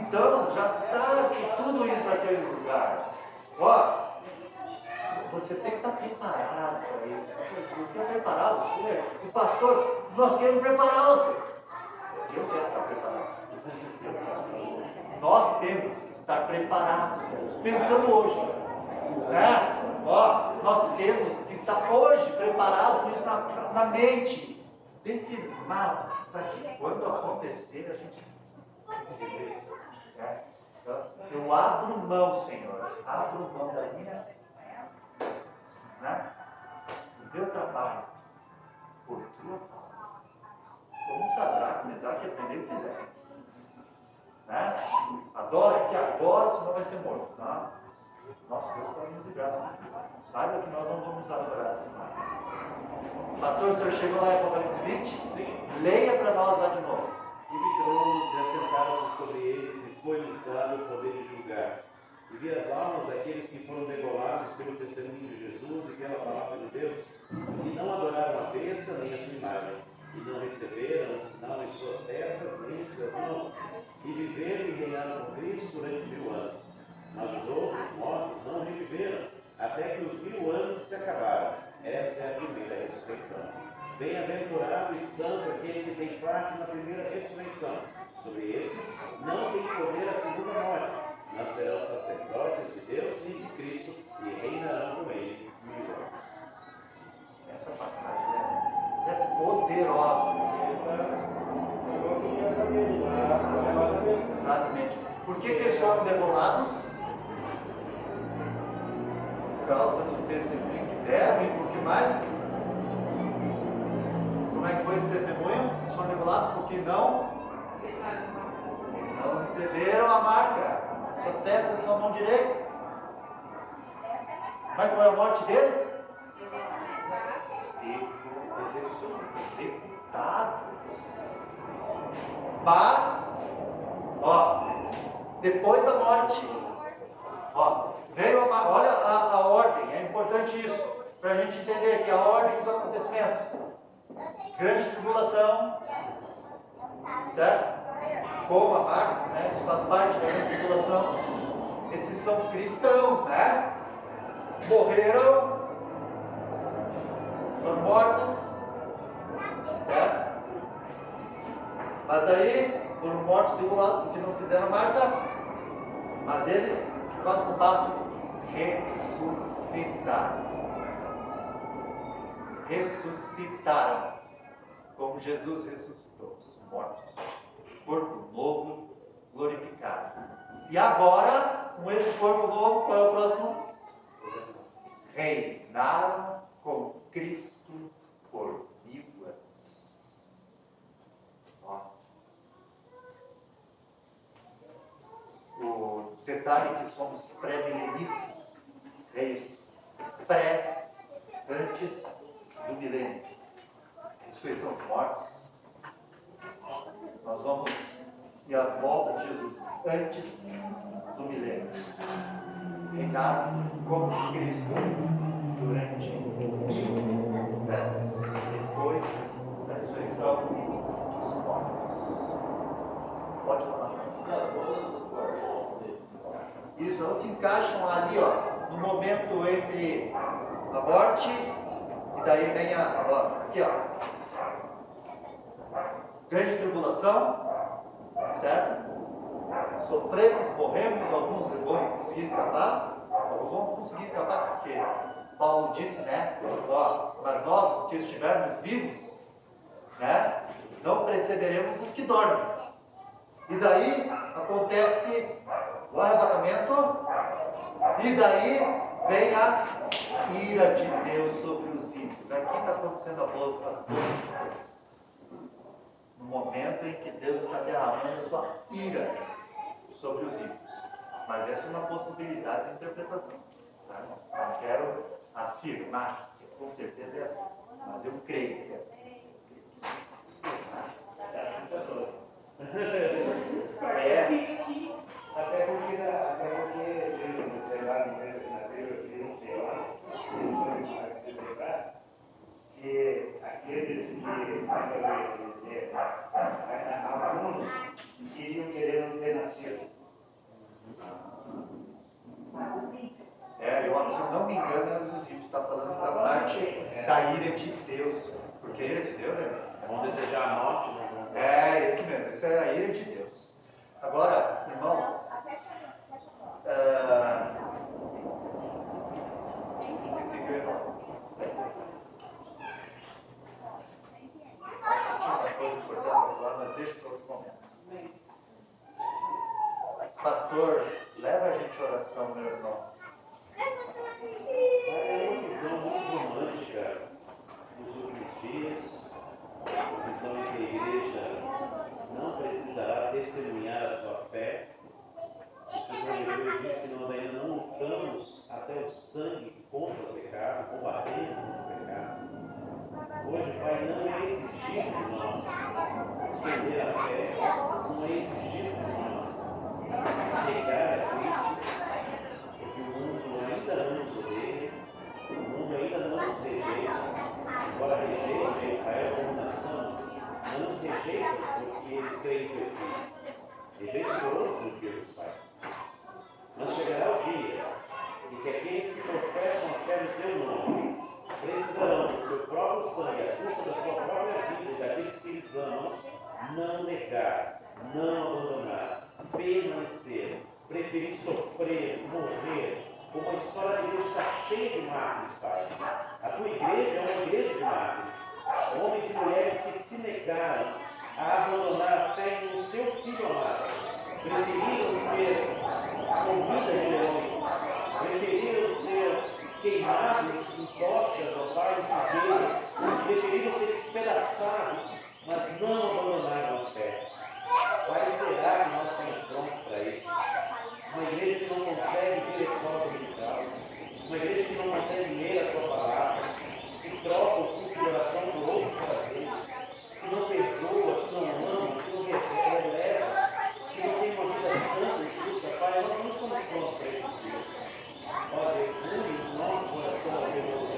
Então, já está tudo indo para aquele lugar. Ó, você tem que estar preparado para isso. quer preparar você. E pastor, nós queremos preparar você. Eu quero estar preparado. Nós temos que estar preparados. Pensando hoje. Nós temos que estar hoje preparados com isso na mente. Bem firmado. Para que quando acontecer a gente viver isso. Eu abro mão, Senhor. Abro mão da minha. Do meu trabalho. Por tua palavra. Como Sadraque, Mesaque e Abednego fizeram. Adora aqui agora, senão vai ser morto. Não. Nosso Deus pode nos livrar se não quiser. Saiba que nós não vamos adorar essa imagem. Pastor, o senhor chegou lá em Apocalipse 20? Sim. Leia para nós lá de novo. E vi tronos e assentaram-se sobre eles, e foi-lhes dado o poder de julgar. E vi as almas daqueles que foram degolados pelo testemunho de Jesus e pela palavra de Deus, e não adoraram a besta nem a sua imagem, e não receberam o sinal em suas testas nem em suas mãos, e viveram e reinaram com Cristo durante 1000 anos. Mas os outros mortos não reviveram, até que os 1000 anos se acabaram. Esta é a primeira ressurreição. Bem-aventurado e santo aquele que tem parte na primeira ressurreição. Sobre estes não tem poder a segunda morte, mas serão sacerdotes de Deus e de Cristo e reinarão com ele 1000 anos. Essa passagem é poderosa. Exatamente. Por que eles foram degolados? Por causa do testemunho que deram e por que mais? Como é que foi esse testemunho? Eles foram degolados porque não receberam a marca. Suas testas, sua mão direita. Como é que foi a morte deles? Executado. Mas, depois da morte, veio olha a ordem, é importante isso, para a gente entender que a ordem dos acontecimentos. Grande tribulação, certo? Como a marca, isso faz parte da grande tribulação. Esses são cristãos, morreram, foram mortos, certo? Mas daí foram mortos, tribulados, porque não fizeram a marca. Mas eles, próximo passo, ressuscitaram. Ressuscitaram, como Jesus ressuscitou os mortos. Corpo novo, glorificado. E agora, com esse corpo novo, qual é o próximo? Reinaram com Cristo por 1000 anos. O detalhe é que somos pré-milenistas. É isso. Antes do milênio. Ressurreição dos mortos. Nós vamos ir à volta de Jesus antes do milênio. Reinar como Cristo durante 1000 anos. Depois da ressurreição dos mortos. Pode falar. Isso, elas se encaixam ali, no momento entre a morte e daí vem aqui, grande tribulação, certo? Sofremos, morremos, alguns vão conseguir escapar, alguns vão conseguir escapar, porque Paulo disse, mas nós, os que estivermos vivos, não precederemos os que dormem. E daí acontece o arrebatamento, e daí vem a ira de Deus sobre os ímpios. Aqui está acontecendo as boas. No momento em que Deus está derramando a sua ira sobre os ímpios. Mas essa é uma possibilidade de interpretação. Não quero afirmar que com certeza é assim, mas eu creio que é assim. Até porque lá na teologia não sei lá, que aqueles que alguns iriam querer não ter nascido. Se não me engano, os ímpios está falando da parte da ira de Deus. Porque a ira de Deus Vão desejar a morte, não vão. é esse mesmo, isso é a ira de Deus. Agora, irmão, esqueci que eu ia falar. Tinha uma coisa importante para falar, mas deixa para outro momento. Pastor, leva a gente à oração, meu irmão. É uma visão muito romântica dos últimos dias, uma visão em que a igreja não precisará testemunhar a sua fé. O Senhor Jesus disse que nós ainda não lutamos até o sangue contra o pecado, combatendo contra o pecado. Hoje, Pai, não é exigido de nós estender a fé, não é exigido de nós negar a Cristo, porque o mundo ainda não nos odeia, o mundo ainda não nos rejeita, embora rejeite Israel como nação, não nos rejeita porque eles creem em teu Filho, rejeita por outros motivos, Pai. Mas chegará o dia em que aqueles que professam a fé no teu nome precisarão do seu próprio sangue, a custa da sua própria vida e daqueles que eles amam, não negar, não abandonar, permanecer, preferir sofrer, morrer. Como a história de Deus está cheia de mártires, Pai. A tua igreja é uma igreja de mártires. Homens e mulheres que se negaram a abandonar a fé no seu Filho amado. Preferiram ser comida de leões. Preferiram ser queimados em tochas ou pares fogueiras. Preferiram ser despedaçados, mas não abandonaram a fé. Pai, será que nós estamos prontos para isso? Uma igreja que não consegue ver a escola dominical, uma igreja que não consegue ler a tua palavra, que troca o culto de oração por outros prazeres, que não perdoa, que não ama, que não releva, que não tem uma vida santa e justa. Pai, nós não estamos prontos para esse dia. Ó Deus, une o nosso coração ao teu nome.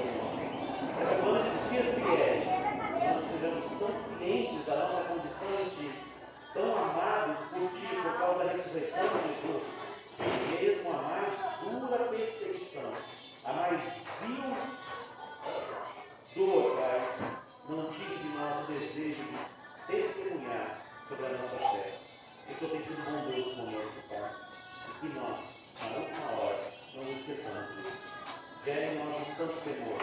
Para que quando esses dias vierem, nós sejamos tão cientes da nossa condição de ti, tão amados por ti, por causa da ressurreição de Jesus, que mesmo a mais dura perseguição, a mais vil dor, Pai, não tire de nós o desejo de testemunhar sobre a nossa fé. O Senhor tem sido bondoso conosco, Pai, e que nós, na última hora, não nos esqueçamos disso. Gere em nós um santo temor,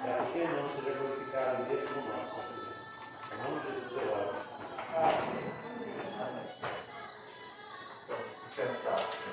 para que o teu nome seja glorificado mesmo no nosso sofrimento. Em nome de Jesus, eu oro. Amém. Descansar.